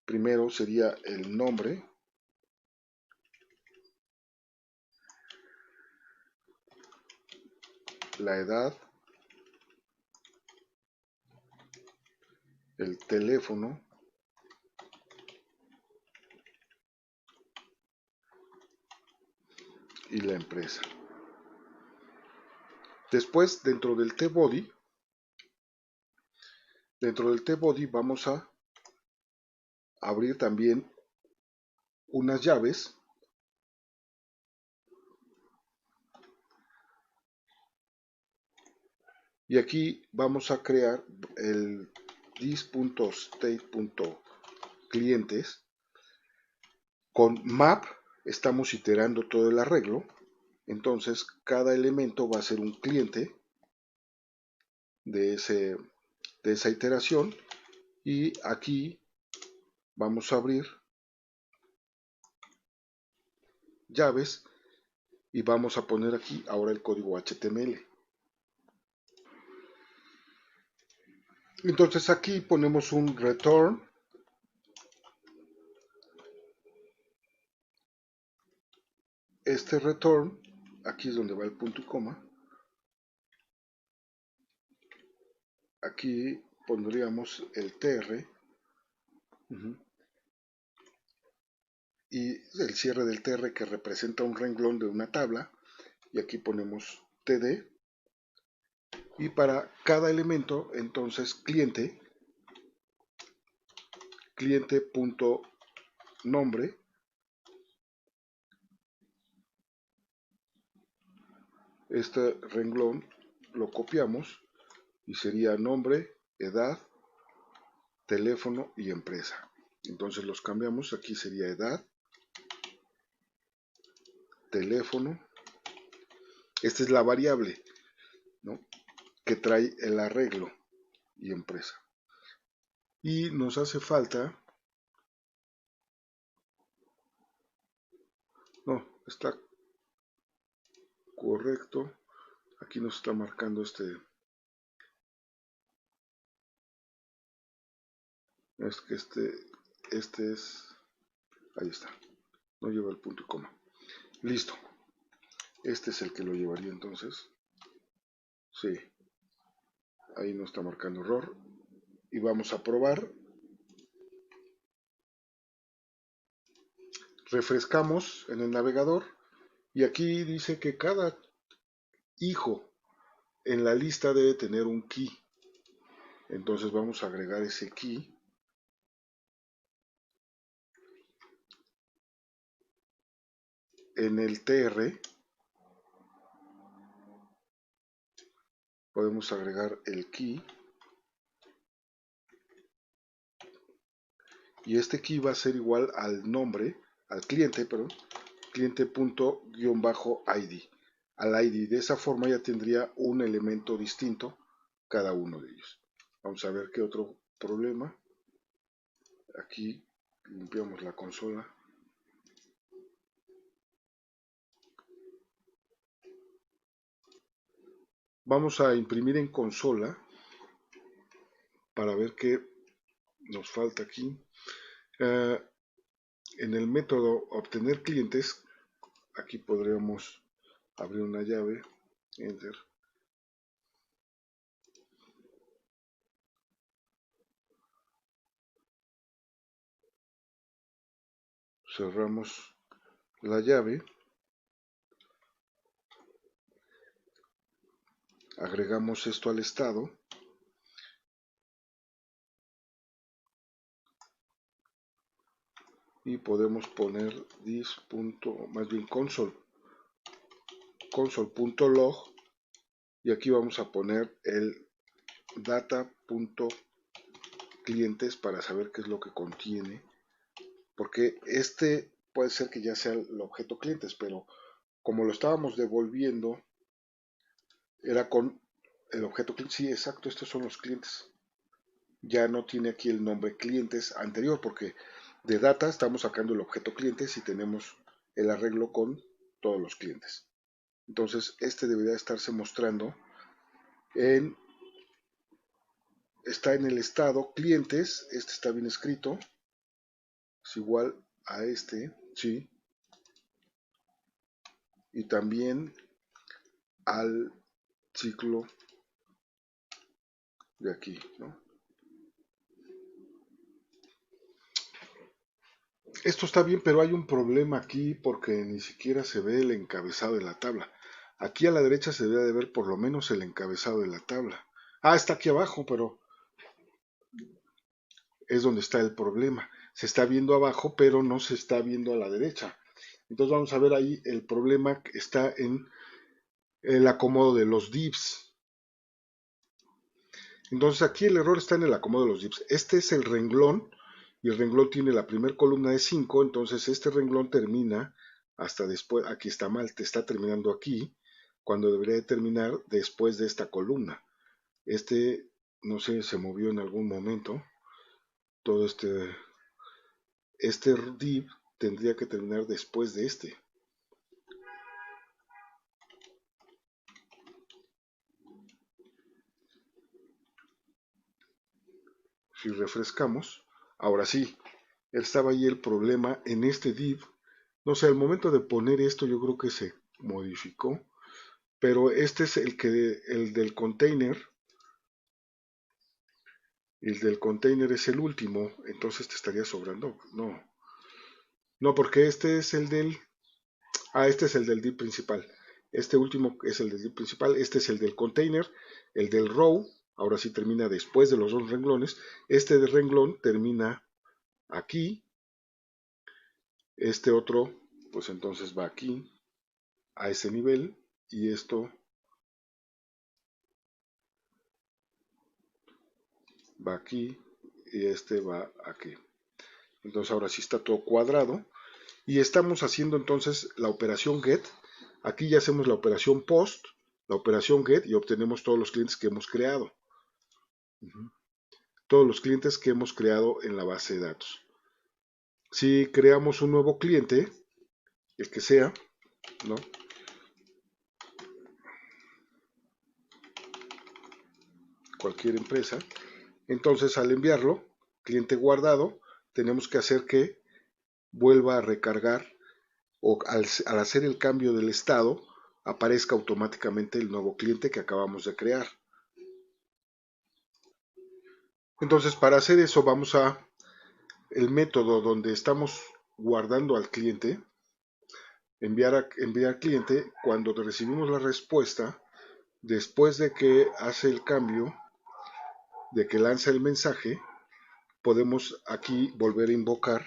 Primero sería el nombre, la edad, el teléfono, y la empresa. Después, dentro del tbody vamos a abrir también unas llaves y aquí vamos a crear el this.state.clientes. Con map estamos iterando todo el arreglo, entonces cada elemento va a ser un cliente de esa iteración y aquí vamos a abrir llaves y vamos a poner aquí ahora el código HTML. Entonces aquí ponemos un return este return, aquí es donde va el punto y coma, aquí pondríamos el tr y el cierre del tr que representa un renglón de una tabla y aquí ponemos td y para cada elemento entonces cliente.nombre este renglón lo copiamos y sería nombre, edad, teléfono y empresa. Entonces los cambiamos, aquí sería edad, teléfono, esta es la variable, ¿no?, que trae el arreglo y empresa. Y nos hace falta, no, está correcto, aquí nos está marcando es que este es, ahí está, no lleva el punto y coma. Listo, este es el que lo llevaría entonces, sí, ahí nos está marcando error y vamos a probar. Refrescamos en el navegador y aquí dice que cada hijo en la lista debe tener un key. Entonces vamos a agregar ese key. En el tr podemos agregar el key. Y este key va a ser igual al nombre, al cliente, perdón, cliente.-id, al ID. De esa forma ya tendría un elemento distinto cada uno de ellos. Vamos a ver qué otro problema. Aquí limpiamos la consola. Vamos a imprimir en consola para ver qué nos falta aquí. En el método obtener clientes, aquí podríamos abrir una llave, enter. cerramos la llave, agregamos esto al estado y podemos poner this. Más bien console.log, y aquí vamos a poner el data.clientes para saber qué es lo que contiene, porque este puede ser que ya sea el objeto clientes, pero como lo estábamos devolviendo era con el objeto cliente. Sí, exacto, estos son los clientes. Ya no tiene aquí el nombre clientes anterior, porque de data estamos sacando el objeto clientes y tenemos el arreglo con todos los clientes. Entonces este debería estarse mostrando está en el estado clientes. Este está bien escrito, es igual a este, sí, y también al ciclo de aquí, ¿no? Esto está bien, pero hay un problema aquí porque ni siquiera se ve el encabezado de la tabla. Aquí a la derecha se debe de ver por lo menos el encabezado de la tabla. Ah, está aquí abajo, pero es donde está el problema. Se está viendo abajo, pero no se está viendo a la derecha. Entonces vamos a ver ahí el problema que está en el acomodo de los divs. Entonces aquí el error está en el acomodo de los divs. Este es el renglón y el renglón tiene la primera columna de 5, entonces este renglón termina hasta después. Aquí está mal, te está terminando aquí, cuando debería de terminar después de esta columna. Este, no sé, se movió en algún momento. Todo este div tendría que terminar después de este. Si refrescamos, ahora sí, estaba ahí el problema en este div. No sé, al momento de poner esto yo creo que se modificó, pero este es el del container. El del container es el último, entonces te estaría sobrando. No, no, porque este es el del... Ah, este es el del div principal. Este último es el del div principal. Este es el del container. El del row, ahora sí termina después de los dos renglones. Este de renglón termina aquí. Este otro, pues entonces va aquí, a ese nivel. Y esto va aquí. Y este va aquí. Entonces ahora sí está todo cuadrado. Y estamos haciendo entonces la operación get. Aquí ya hacemos la operación post, la operación get, y obtenemos todos los clientes que hemos creado. Todos los clientes que hemos creado en la base de datos. Si creamos un nuevo cliente, el que sea, ¿no? Cualquier empresa, entonces al enviarlo, cliente guardado, tenemos que hacer que vuelva a recargar, o al hacer el cambio del estado aparezca automáticamente el nuevo cliente que acabamos de crear. Entonces para hacer eso vamos a el método donde estamos guardando al cliente, enviar cliente. Cuando recibimos la respuesta, después de que hace el cambio, de que lanza el mensaje, podemos aquí volver a invocar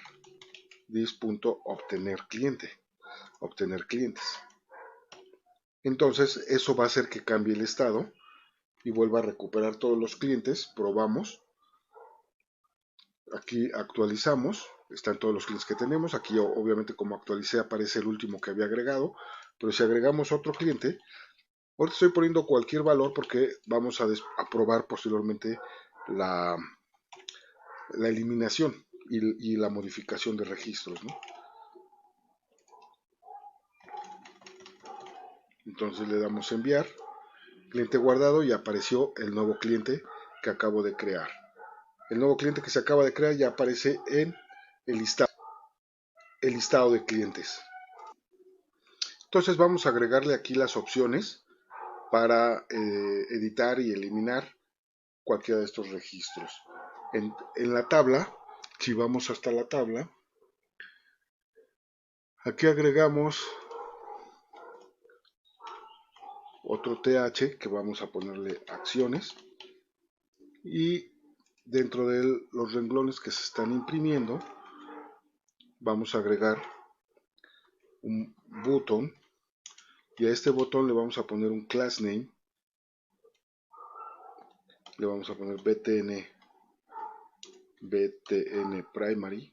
this.obtener cliente, obtener clientes. Entonces eso va a hacer que cambie el estado y vuelva a recuperar todos los clientes. Probamos, aquí actualizamos, están todos los clientes que tenemos. Aquí obviamente como actualicé aparece el último que había agregado, pero si agregamos otro cliente, ahorita estoy poniendo cualquier valor porque vamos a probar posteriormente la, la eliminación y la modificación de registros, ¿no? Entonces le damos enviar, cliente guardado, y apareció el nuevo cliente que acabo de crear. El nuevo cliente que se acaba de crear ya aparece en el listado de clientes. Entonces vamos a agregarle aquí las opciones para editar y eliminar cualquiera de estos registros. En la tabla, si vamos hasta la tabla, Aquí agregamos otro TH que vamos a ponerle acciones, y dentro de los renglones que se están imprimiendo vamos a agregar un button, y a este botón le vamos a poner un class name, le vamos a poner btn primary.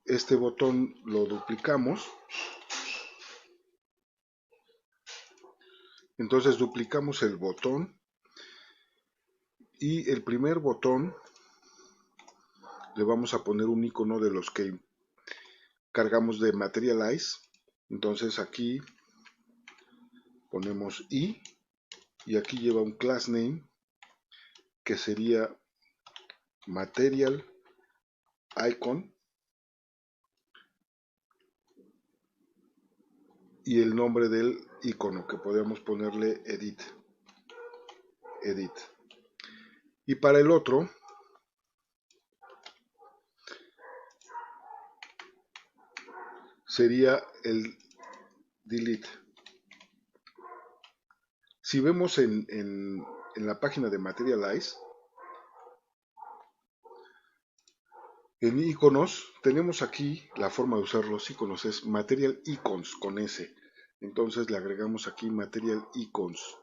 Este botón lo duplicamos, entonces duplicamos el botón, y el primer botón le vamos a poner un icono de los que cargamos de Materialize. Entonces aquí ponemos y aquí lleva un class name que sería material icon, y el nombre del icono que podemos ponerle edit. Y para el otro sería el delete. Si vemos en la página de Materialize, en iconos tenemos aquí la forma de usar los iconos, es Material Icons con S. Entonces le agregamos aquí Material Icons,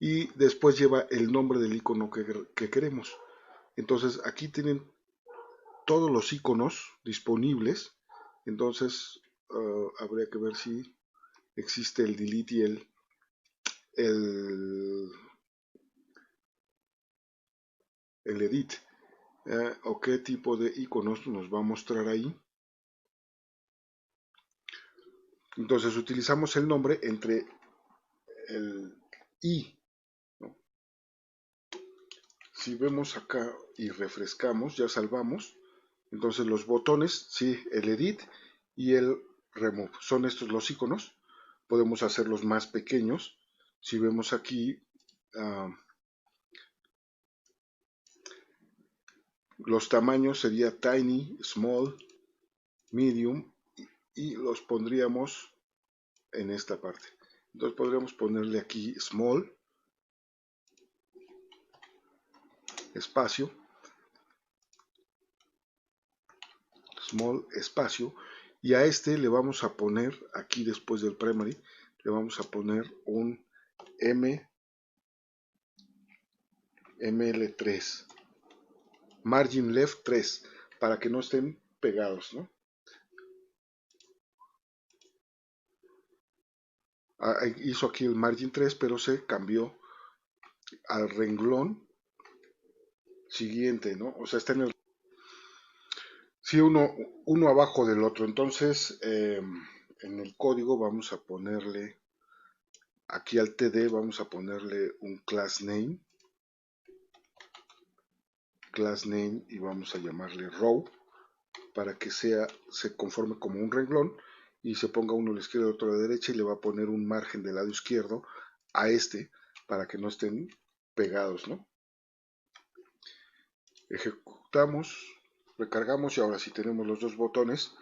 y después lleva el nombre del icono que queremos. Entonces aquí tienen todos los iconos disponibles. Entonces habría que ver si existe el delete y el edit, o qué tipo de iconos nos va a mostrar ahí. Entonces utilizamos el nombre entre el i, ¿no? Si vemos acá y refrescamos, ya salvamos. Entonces los botones, sí, el edit y el remove, son estos los iconos. Podemos hacerlos más pequeños. Si vemos aquí, los tamaños sería tiny, small, medium, y los pondríamos en esta parte. Entonces podríamos ponerle aquí small, espacio, y a este le vamos a poner aquí después del primary, le vamos a poner un ml3, margin left 3, para que no estén pegados, ¿no? Hizo aquí el margin 3, pero se cambió al renglón siguiente, ¿no? O sea, está en el... Sí, uno abajo del otro. Entonces, en el código vamos a ponerle, aquí al TD vamos a ponerle un class name, y vamos a llamarle row, para que se conforme como un renglón, y se ponga uno a la izquierda y otro a la derecha, y le va a poner un margen del lado izquierdo a este, para que no estén pegados, ¿no? Ejecutamos, recargamos, y ahora sí tenemos los dos botones.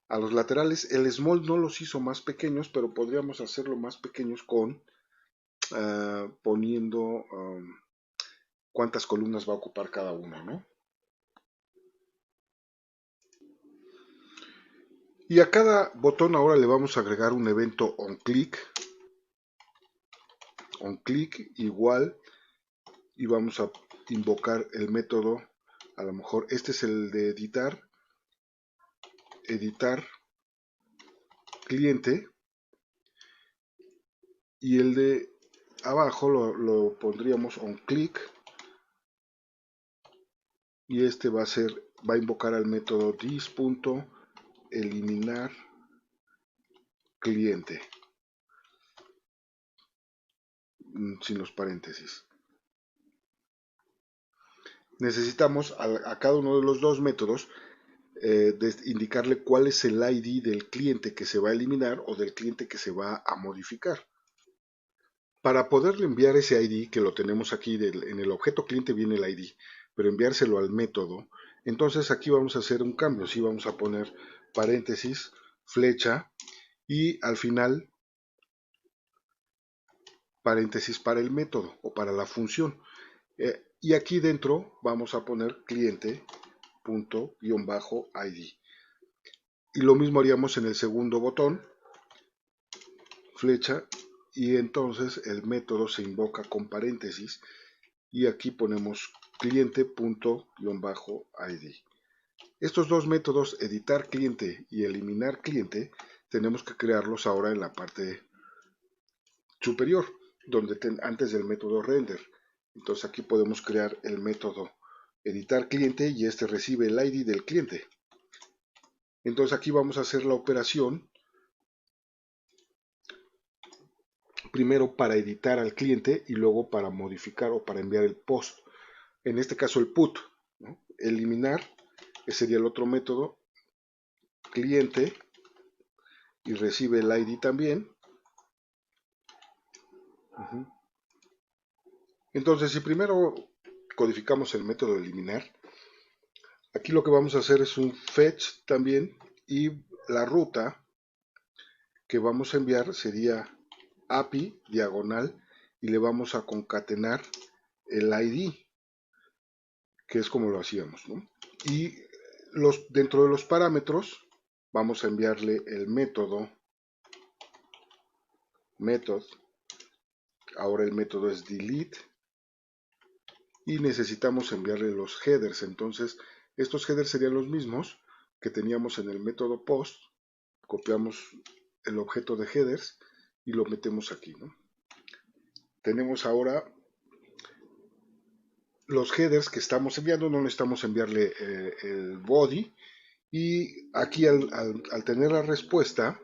A los laterales, el small no los hizo más pequeños, pero podríamos hacerlo más pequeños con poniendo cuántas columnas va a ocupar cada uno, ¿no? Y a cada botón ahora le vamos a agregar un evento onClick igual, y vamos a invocar el método, a lo mejor este es el de editar cliente, y el de abajo lo pondríamos onClick, y este va a invocar al método this.eliminar cliente, sin los paréntesis. Necesitamos a cada uno de los dos métodos indicarle cuál es el ID del cliente que se va a eliminar o del cliente que se va a modificar. Para poderle enviar ese ID, que lo tenemos aquí, en el objeto cliente viene el ID, pero enviárselo al método, entonces aquí vamos a hacer un cambio, sí vamos a poner paréntesis, flecha, y al final paréntesis para el método o para la función. Y aquí dentro vamos a poner cliente punto guión bajo ID. Y lo mismo haríamos en el segundo botón, flecha, y entonces el método se invoca con paréntesis y aquí ponemos cliente.id. Estos dos métodos, editar cliente y eliminar cliente, tenemos que crearlos ahora en la parte superior, donde antes del método render. Entonces aquí podemos crear el método editar cliente y este recibe el ID del cliente. Entonces aquí vamos a hacer la operación primero para editar al cliente y luego para modificar o para enviar el post. En este caso el put, ¿no? Eliminar, ese sería el otro método, cliente, y recibe el ID también. Entonces, si primero codificamos el método de eliminar, aquí lo que vamos a hacer es un fetch también, y la ruta que vamos a enviar sería API diagonal y le vamos a concatenar el ID, que es como lo hacíamos, ¿no? Y dentro de los parámetros vamos a enviarle el method, ahora el método es delete, y necesitamos enviarle los headers. Entonces estos headers serían los mismos que teníamos en el método post. Copiamos el objeto de headers y lo metemos aquí, ¿no? Tenemos ahora los headers que estamos enviando, no necesitamos enviarle el body, y aquí al tener la respuesta,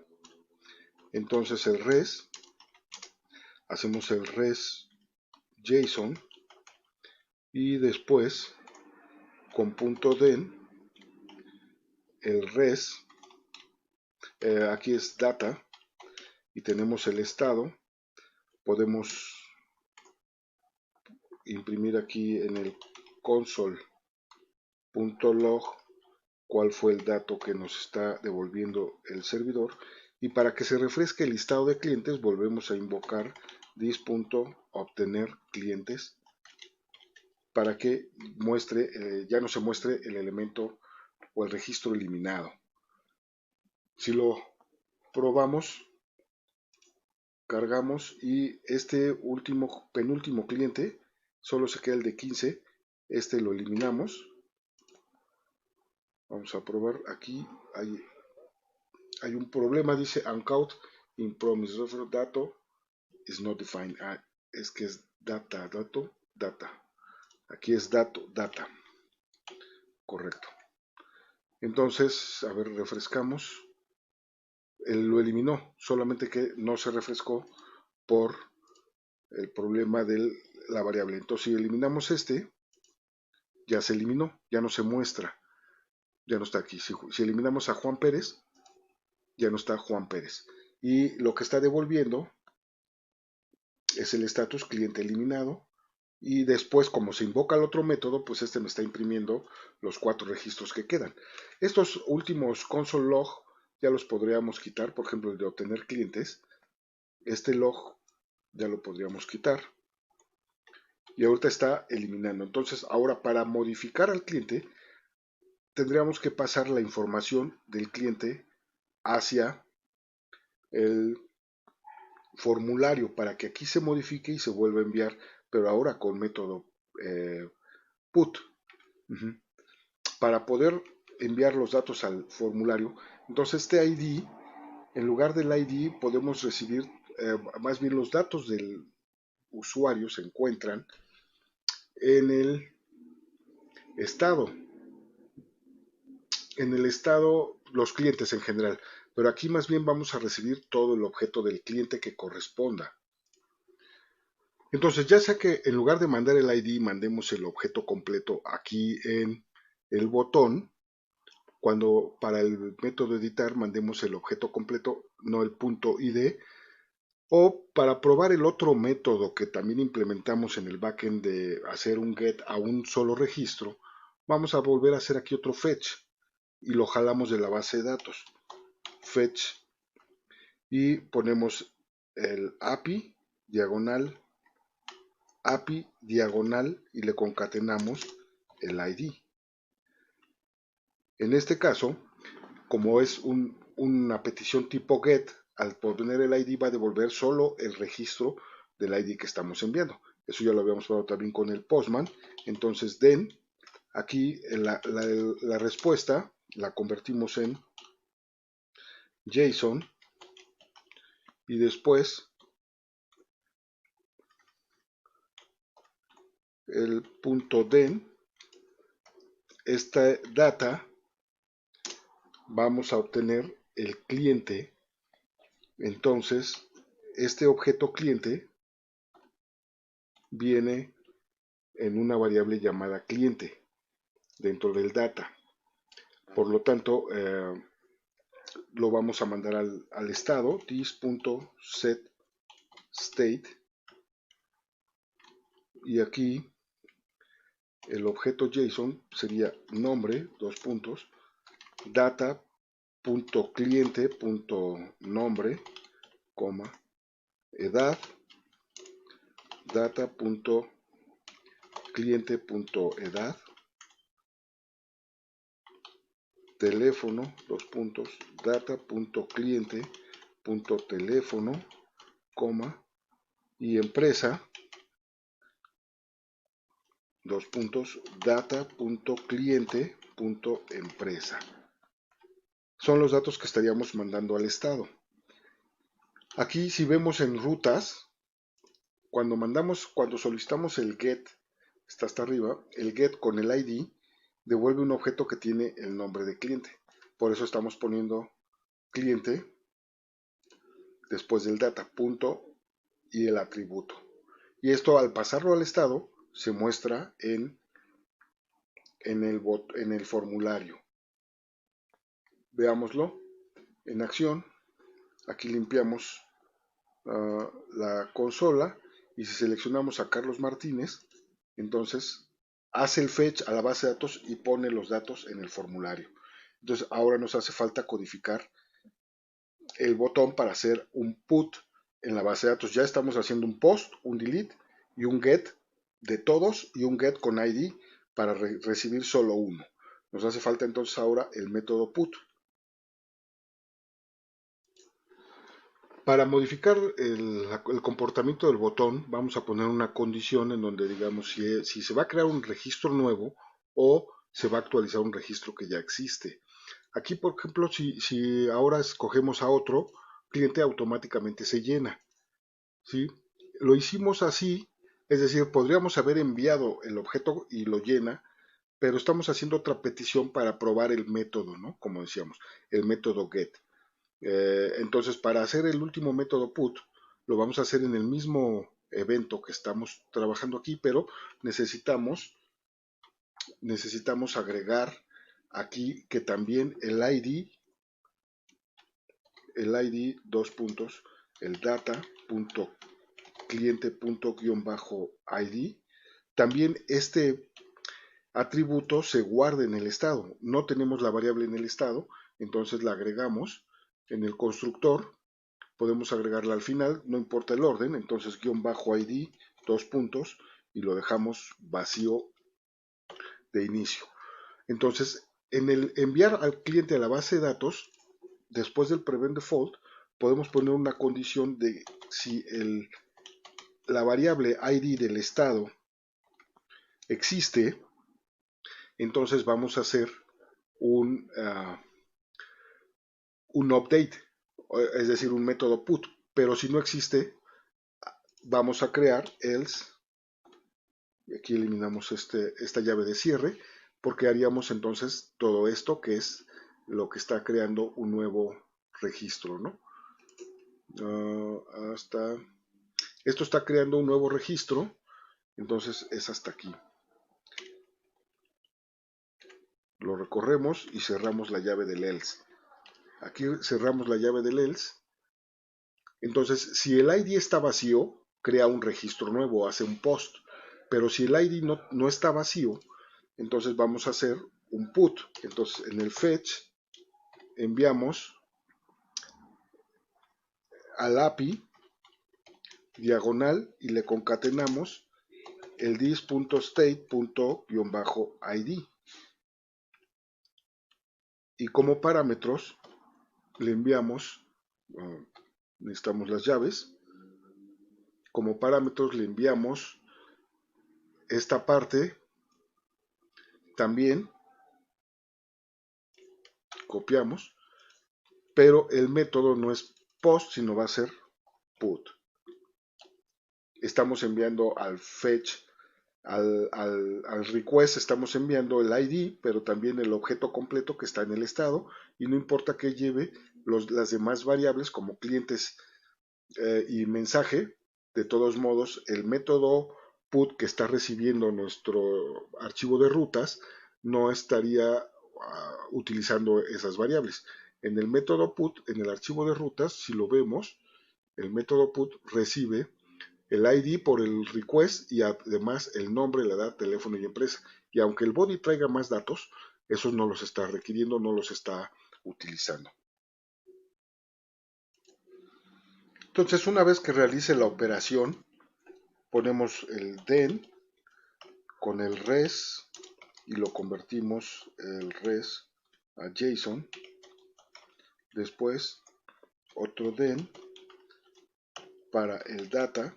entonces el res, hacemos el res JSON y después con punto .den el res, aquí es data y tenemos el estado, podemos imprimir aquí en el console.log cuál fue el dato que nos está devolviendo el servidor, y para que se refresque el listado de clientes volvemos a invocar this.obtener clientes para que muestre, ya no se muestre el elemento o el registro eliminado. Si lo probamos, cargamos y este penúltimo cliente solo se queda el de 15, este lo eliminamos. Vamos a probar, aquí hay un problema, dice uncount in promise reference dato is not defined. Es que es data, data. Aquí es dato, data. Correcto. Entonces, a ver, refrescamos. Él lo eliminó, solamente que no se refrescó por el problema de la variable. Entonces, si eliminamos este, ya se eliminó, ya no se muestra, ya no está aquí. Si eliminamos a Juan Pérez, ya no está Juan Pérez. Y lo que está devolviendo es el status cliente eliminado. Y después, como se invoca el otro método, pues este me está imprimiendo los 4 registros que quedan. Estos últimos console log ya los podríamos quitar, por ejemplo el de obtener clientes. Este log ya lo podríamos quitar. Y ahorita está eliminando. Entonces, ahora para modificar al cliente, tendríamos que pasar la información del cliente hacia el formulario para que aquí se modifique y se vuelva a enviar, pero ahora con método put. Para poder enviar los datos al formulario, entonces este ID, en lugar del ID podemos recibir, más bien los datos del usuario se encuentran en el estado, los clientes en general, pero aquí más bien vamos a recibir todo el objeto del cliente que corresponda. Entonces, ya sea que en lugar de mandar el ID mandemos el objeto completo aquí en el botón, cuando para el método editar mandemos el objeto completo, no el punto ID, O para probar el otro método que también implementamos en el backend de hacer un get a un solo registro, vamos a volver a hacer aquí otro fetch y lo jalamos de la base de datos. Fetch y ponemos el API diagonal y le concatenamos el ID. En este caso, como es una petición tipo get, al poner el ID va a devolver solo el registro del ID que estamos enviando. Eso ya lo habíamos probado también con el Postman. Entonces, then, aquí la respuesta la convertimos en JSON y después el punto then, esta data, vamos a obtener el cliente. Entonces, este objeto cliente viene en una variable llamada cliente dentro del data. Por lo tanto, lo vamos a mandar al estado this.setState y aquí el objeto JSON sería nombre, data.cliente.nombre, edad, data.cliente.edad, teléfono, data.cliente.teléfono, y empresa, data.cliente.empresa. Son los datos que estaríamos mandando al estado. Aquí si vemos en rutas, cuando solicitamos el get, está hasta arriba, el get con el ID devuelve un objeto que tiene el nombre de cliente. Por eso estamos poniendo cliente después del data, punto y el atributo. Y esto al pasarlo al estado se muestra en el formulario. Veámoslo en acción. Aquí limpiamos la consola y si seleccionamos a Carlos Martínez, entonces hace el fetch a la base de datos y pone los datos en el formulario. Entonces ahora nos hace falta codificar el botón para hacer un put en la base de datos. Ya estamos haciendo un post, un delete y un get de todos y un get con ID para recibir solo uno. Nos hace falta entonces ahora el método put. Para modificar el comportamiento del botón, vamos a poner una condición en donde digamos si se va a crear un registro nuevo o se va a actualizar un registro que ya existe. Aquí, por ejemplo, si ahora escogemos a otro, cliente automáticamente se llena. ¿Sí? Lo hicimos así, es decir, podríamos haber enviado el objeto y lo llena, pero estamos haciendo otra petición para probar el método, ¿no? Como decíamos, el método get. Entonces, para hacer el último método put, lo vamos a hacer en el mismo evento que estamos trabajando aquí, pero necesitamos agregar aquí que también el ID, dos puntos, el data.cliente.id, también este atributo se guarda en el estado. No tenemos la variable en el estado, entonces la agregamos en el constructor. Podemos agregarla al final, no importa el orden, entonces _id, dos puntos, y lo dejamos vacío de inicio. Entonces, en el enviar al cliente a la base de datos, después del prevent default, podemos poner una condición de si la variable id del estado existe, entonces vamos a hacer un update, es decir, un método put, pero si no existe, vamos a crear else, y aquí eliminamos esta llave de cierre, porque haríamos entonces todo esto que es lo que está creando un nuevo registro, ¿no? Esto está creando un nuevo registro, entonces es hasta aquí. Lo recorremos y cerramos la llave del else. Aquí cerramos la llave del else Entonces, si el ID está vacío, crea un registro nuevo, hace un post. Pero si el ID no está vacío, entonces vamos a hacer un put. Entonces, en el fetch enviamos al API diagonal y le concatenamos el this.state.id. Y como parámetros le enviamos, necesitamos las llaves, como parámetros le enviamos esta parte también, copiamos, pero el método no es post, sino va a ser put. Estamos enviando al fetch, al request estamos enviando el ID, pero también el objeto completo que está en el estado, y no importa que lleve las demás variables como clientes y mensaje. De todos modos, el método put que está recibiendo nuestro archivo de rutas no estaría utilizando esas variables. En el método put, en el archivo de rutas, si lo vemos, el método put recibe el ID por el request y además el nombre, la edad, teléfono y empresa. Y aunque el body traiga más datos, esos no los está requiriendo, no los está utilizando. Entonces, una vez que realice la operación, ponemos el den con el res y lo convertimos el res a JSON. Después, otro den para el data.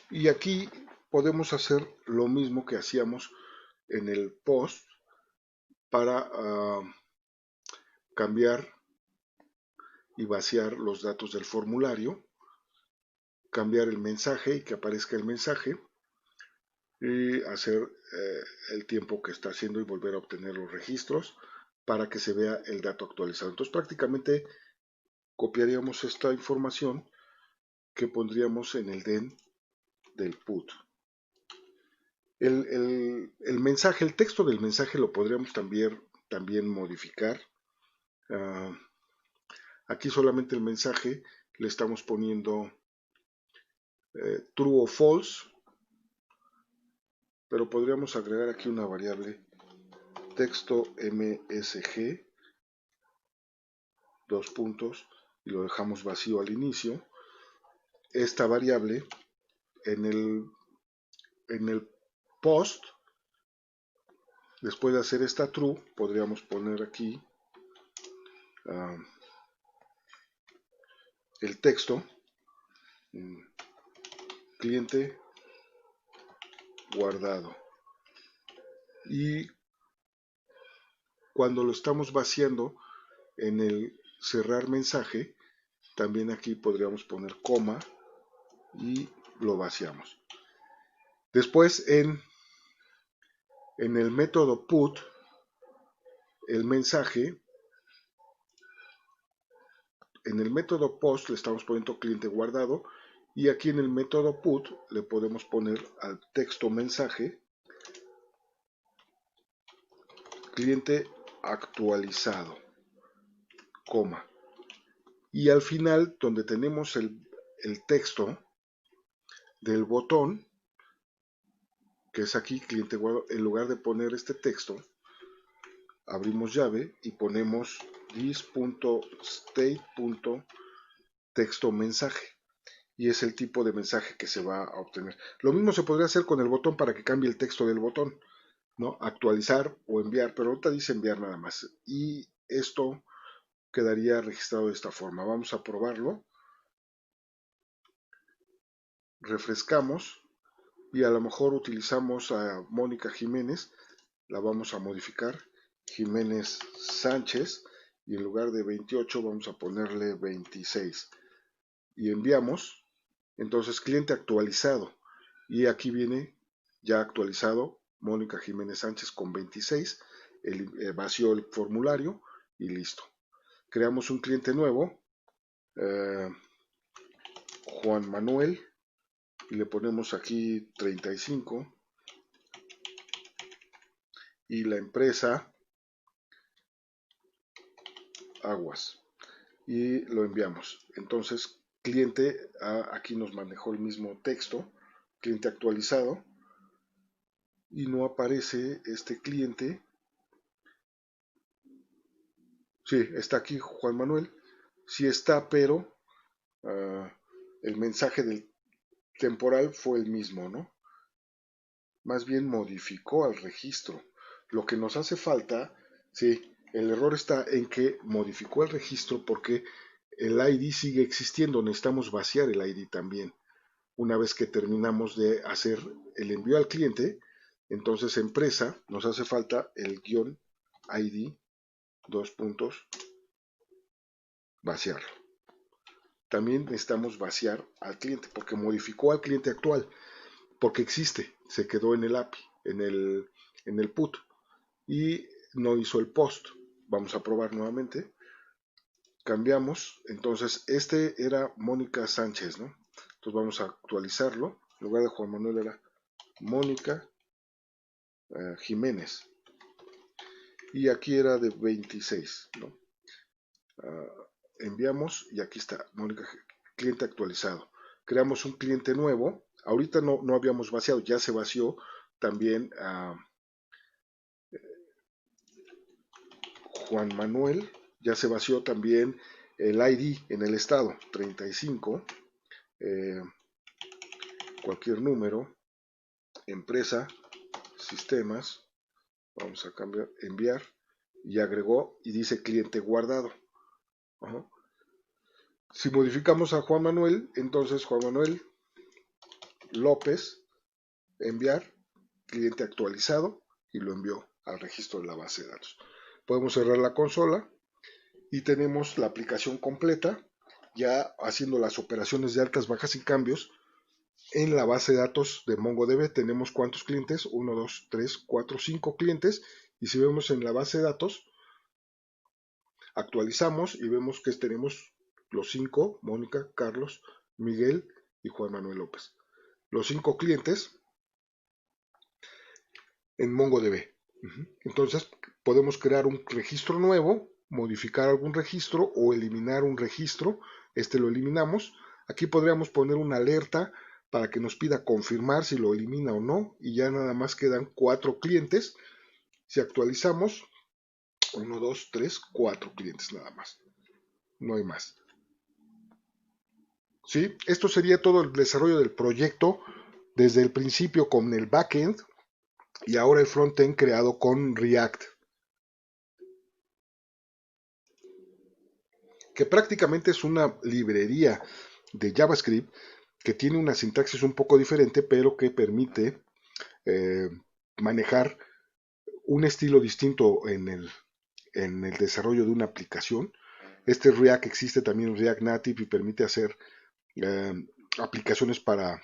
Y aquí podemos hacer lo mismo que hacíamos en el post para cambiar y vaciar los datos del formulario, cambiar el mensaje y que aparezca el mensaje, y hacer el tiempo que está haciendo y volver a obtener los registros para que se vea el dato actualizado. Entonces prácticamente copiaríamos esta información que pondríamos en el den del put. El mensaje, el texto del mensaje lo podríamos también modificar. Aquí solamente el mensaje le estamos poniendo true o false, pero podríamos agregar aquí una variable texto msg, dos puntos, y lo dejamos vacío al inicio. Esta variable en el post, después de hacer esta true, podríamos poner aquí el texto, cliente guardado. Y cuando lo estamos vaciando en el cerrar mensaje, también aquí podríamos poner coma y lo vaciamos. Después en el método put, el mensaje, en el método post le estamos poniendo cliente guardado, y aquí en el método put le podemos poner al texto mensaje cliente actualizado, coma. Y al final, donde tenemos el texto del botón, que es aquí cliente guardado, en lugar de poner este texto, abrimos llave y ponemos this.state.texto mensaje, y es el tipo de mensaje que se va a obtener. Lo mismo se podría hacer con el botón para que cambie el texto del botón, ¿no? Actualizar o enviar, pero ahorita dice enviar nada más, y esto quedaría registrado de esta forma. Vamos a probarlo, refrescamos y a lo mejor utilizamos a Mónica Jiménez, la vamos a modificar, Jiménez Sánchez, y en lugar de 28 vamos a ponerle 26 y enviamos. Entonces cliente actualizado, y aquí viene ya actualizado Mónica Jiménez Sánchez con 26, vació el formulario y listo. Creamos un cliente nuevo, Juan Manuel, y le ponemos aquí 35, y la empresa aguas y lo enviamos. Entonces, cliente, aquí nos manejó el mismo texto, cliente actualizado, y no aparece este cliente. Sí, está aquí Juan Manuel, sí está, pero el mensaje del temporal fue el mismo, ¿no? Más bien modificó al registro. Lo que nos hace falta, sí, el error está en que modificó el registro porque el ID sigue existiendo, necesitamos vaciar el ID también. Una vez que terminamos de hacer el envío al cliente, entonces empresa nos hace falta el guión ID, dos puntos, vaciarlo. También necesitamos vaciar al cliente porque modificó al cliente actual, porque existe, se quedó en el API, en el put y no hizo el post. Vamos a probar nuevamente. Cambiamos, entonces este era Mónica Sánchez, ¿no? Entonces vamos a actualizarlo. En lugar de Juan Manuel era Mónica Jiménez. Y aquí era de 26, ¿no? Enviamos y aquí está, Mónica, cliente actualizado. Creamos un cliente nuevo. Ahorita no habíamos vaciado, ya se vació también Juan Manuel, ya se vació también el ID en el estado, 35, cualquier número, empresa, sistemas, vamos a cambiar, enviar, y agregó y dice cliente guardado. Ajá. Si modificamos a Juan Manuel, entonces Juan Manuel López, enviar, cliente actualizado, y lo envió al registro de la base de datos. Podemos cerrar la consola y tenemos la aplicación completa, ya haciendo las operaciones de altas, bajas y cambios. En la base de datos de MongoDB tenemos cuántos clientes, 1, 2, 3, 4, 5 clientes, y si vemos en la base de datos, actualizamos y vemos que tenemos los 5, Mónica, Carlos, Miguel y Juan Manuel López. Los 5 clientes en MongoDB. Entonces podemos crear un registro nuevo, modificar algún registro o eliminar un registro. Este lo eliminamos. Aquí podríamos poner una alerta para que nos pida confirmar si lo elimina o no. Y ya nada más quedan 4 clientes. Si actualizamos, 1, 2, 3, 4 clientes nada más. No hay más. ¿Sí? Esto sería todo el desarrollo del proyecto desde el principio con el backend y ahora el frontend creado con React, que prácticamente es una librería de JavaScript que tiene una sintaxis un poco diferente, pero que permite eh, manejar un estilo distinto en el desarrollo de una aplicación. Este React existe también en React Native y permite hacer eh, aplicaciones para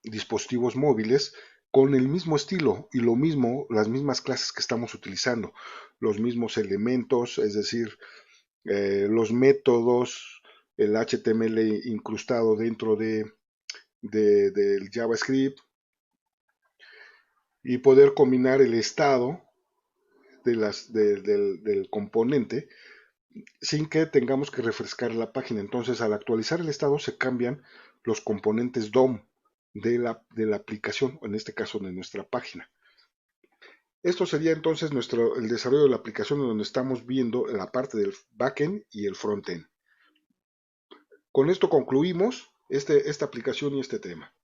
dispositivos móviles con el mismo estilo y lo mismo, las mismas clases que estamos utilizando, los mismos elementos, es decir, los métodos, el HTML incrustado dentro del JavaScript y poder combinar el estado del componente sin que tengamos que refrescar la página. Entonces, al actualizar el estado se cambian los componentes DOM de la aplicación, en este caso de nuestra página. Esto sería entonces el desarrollo de la aplicación donde estamos viendo la parte del backend y el frontend. Con esto concluimos esta aplicación y este tema.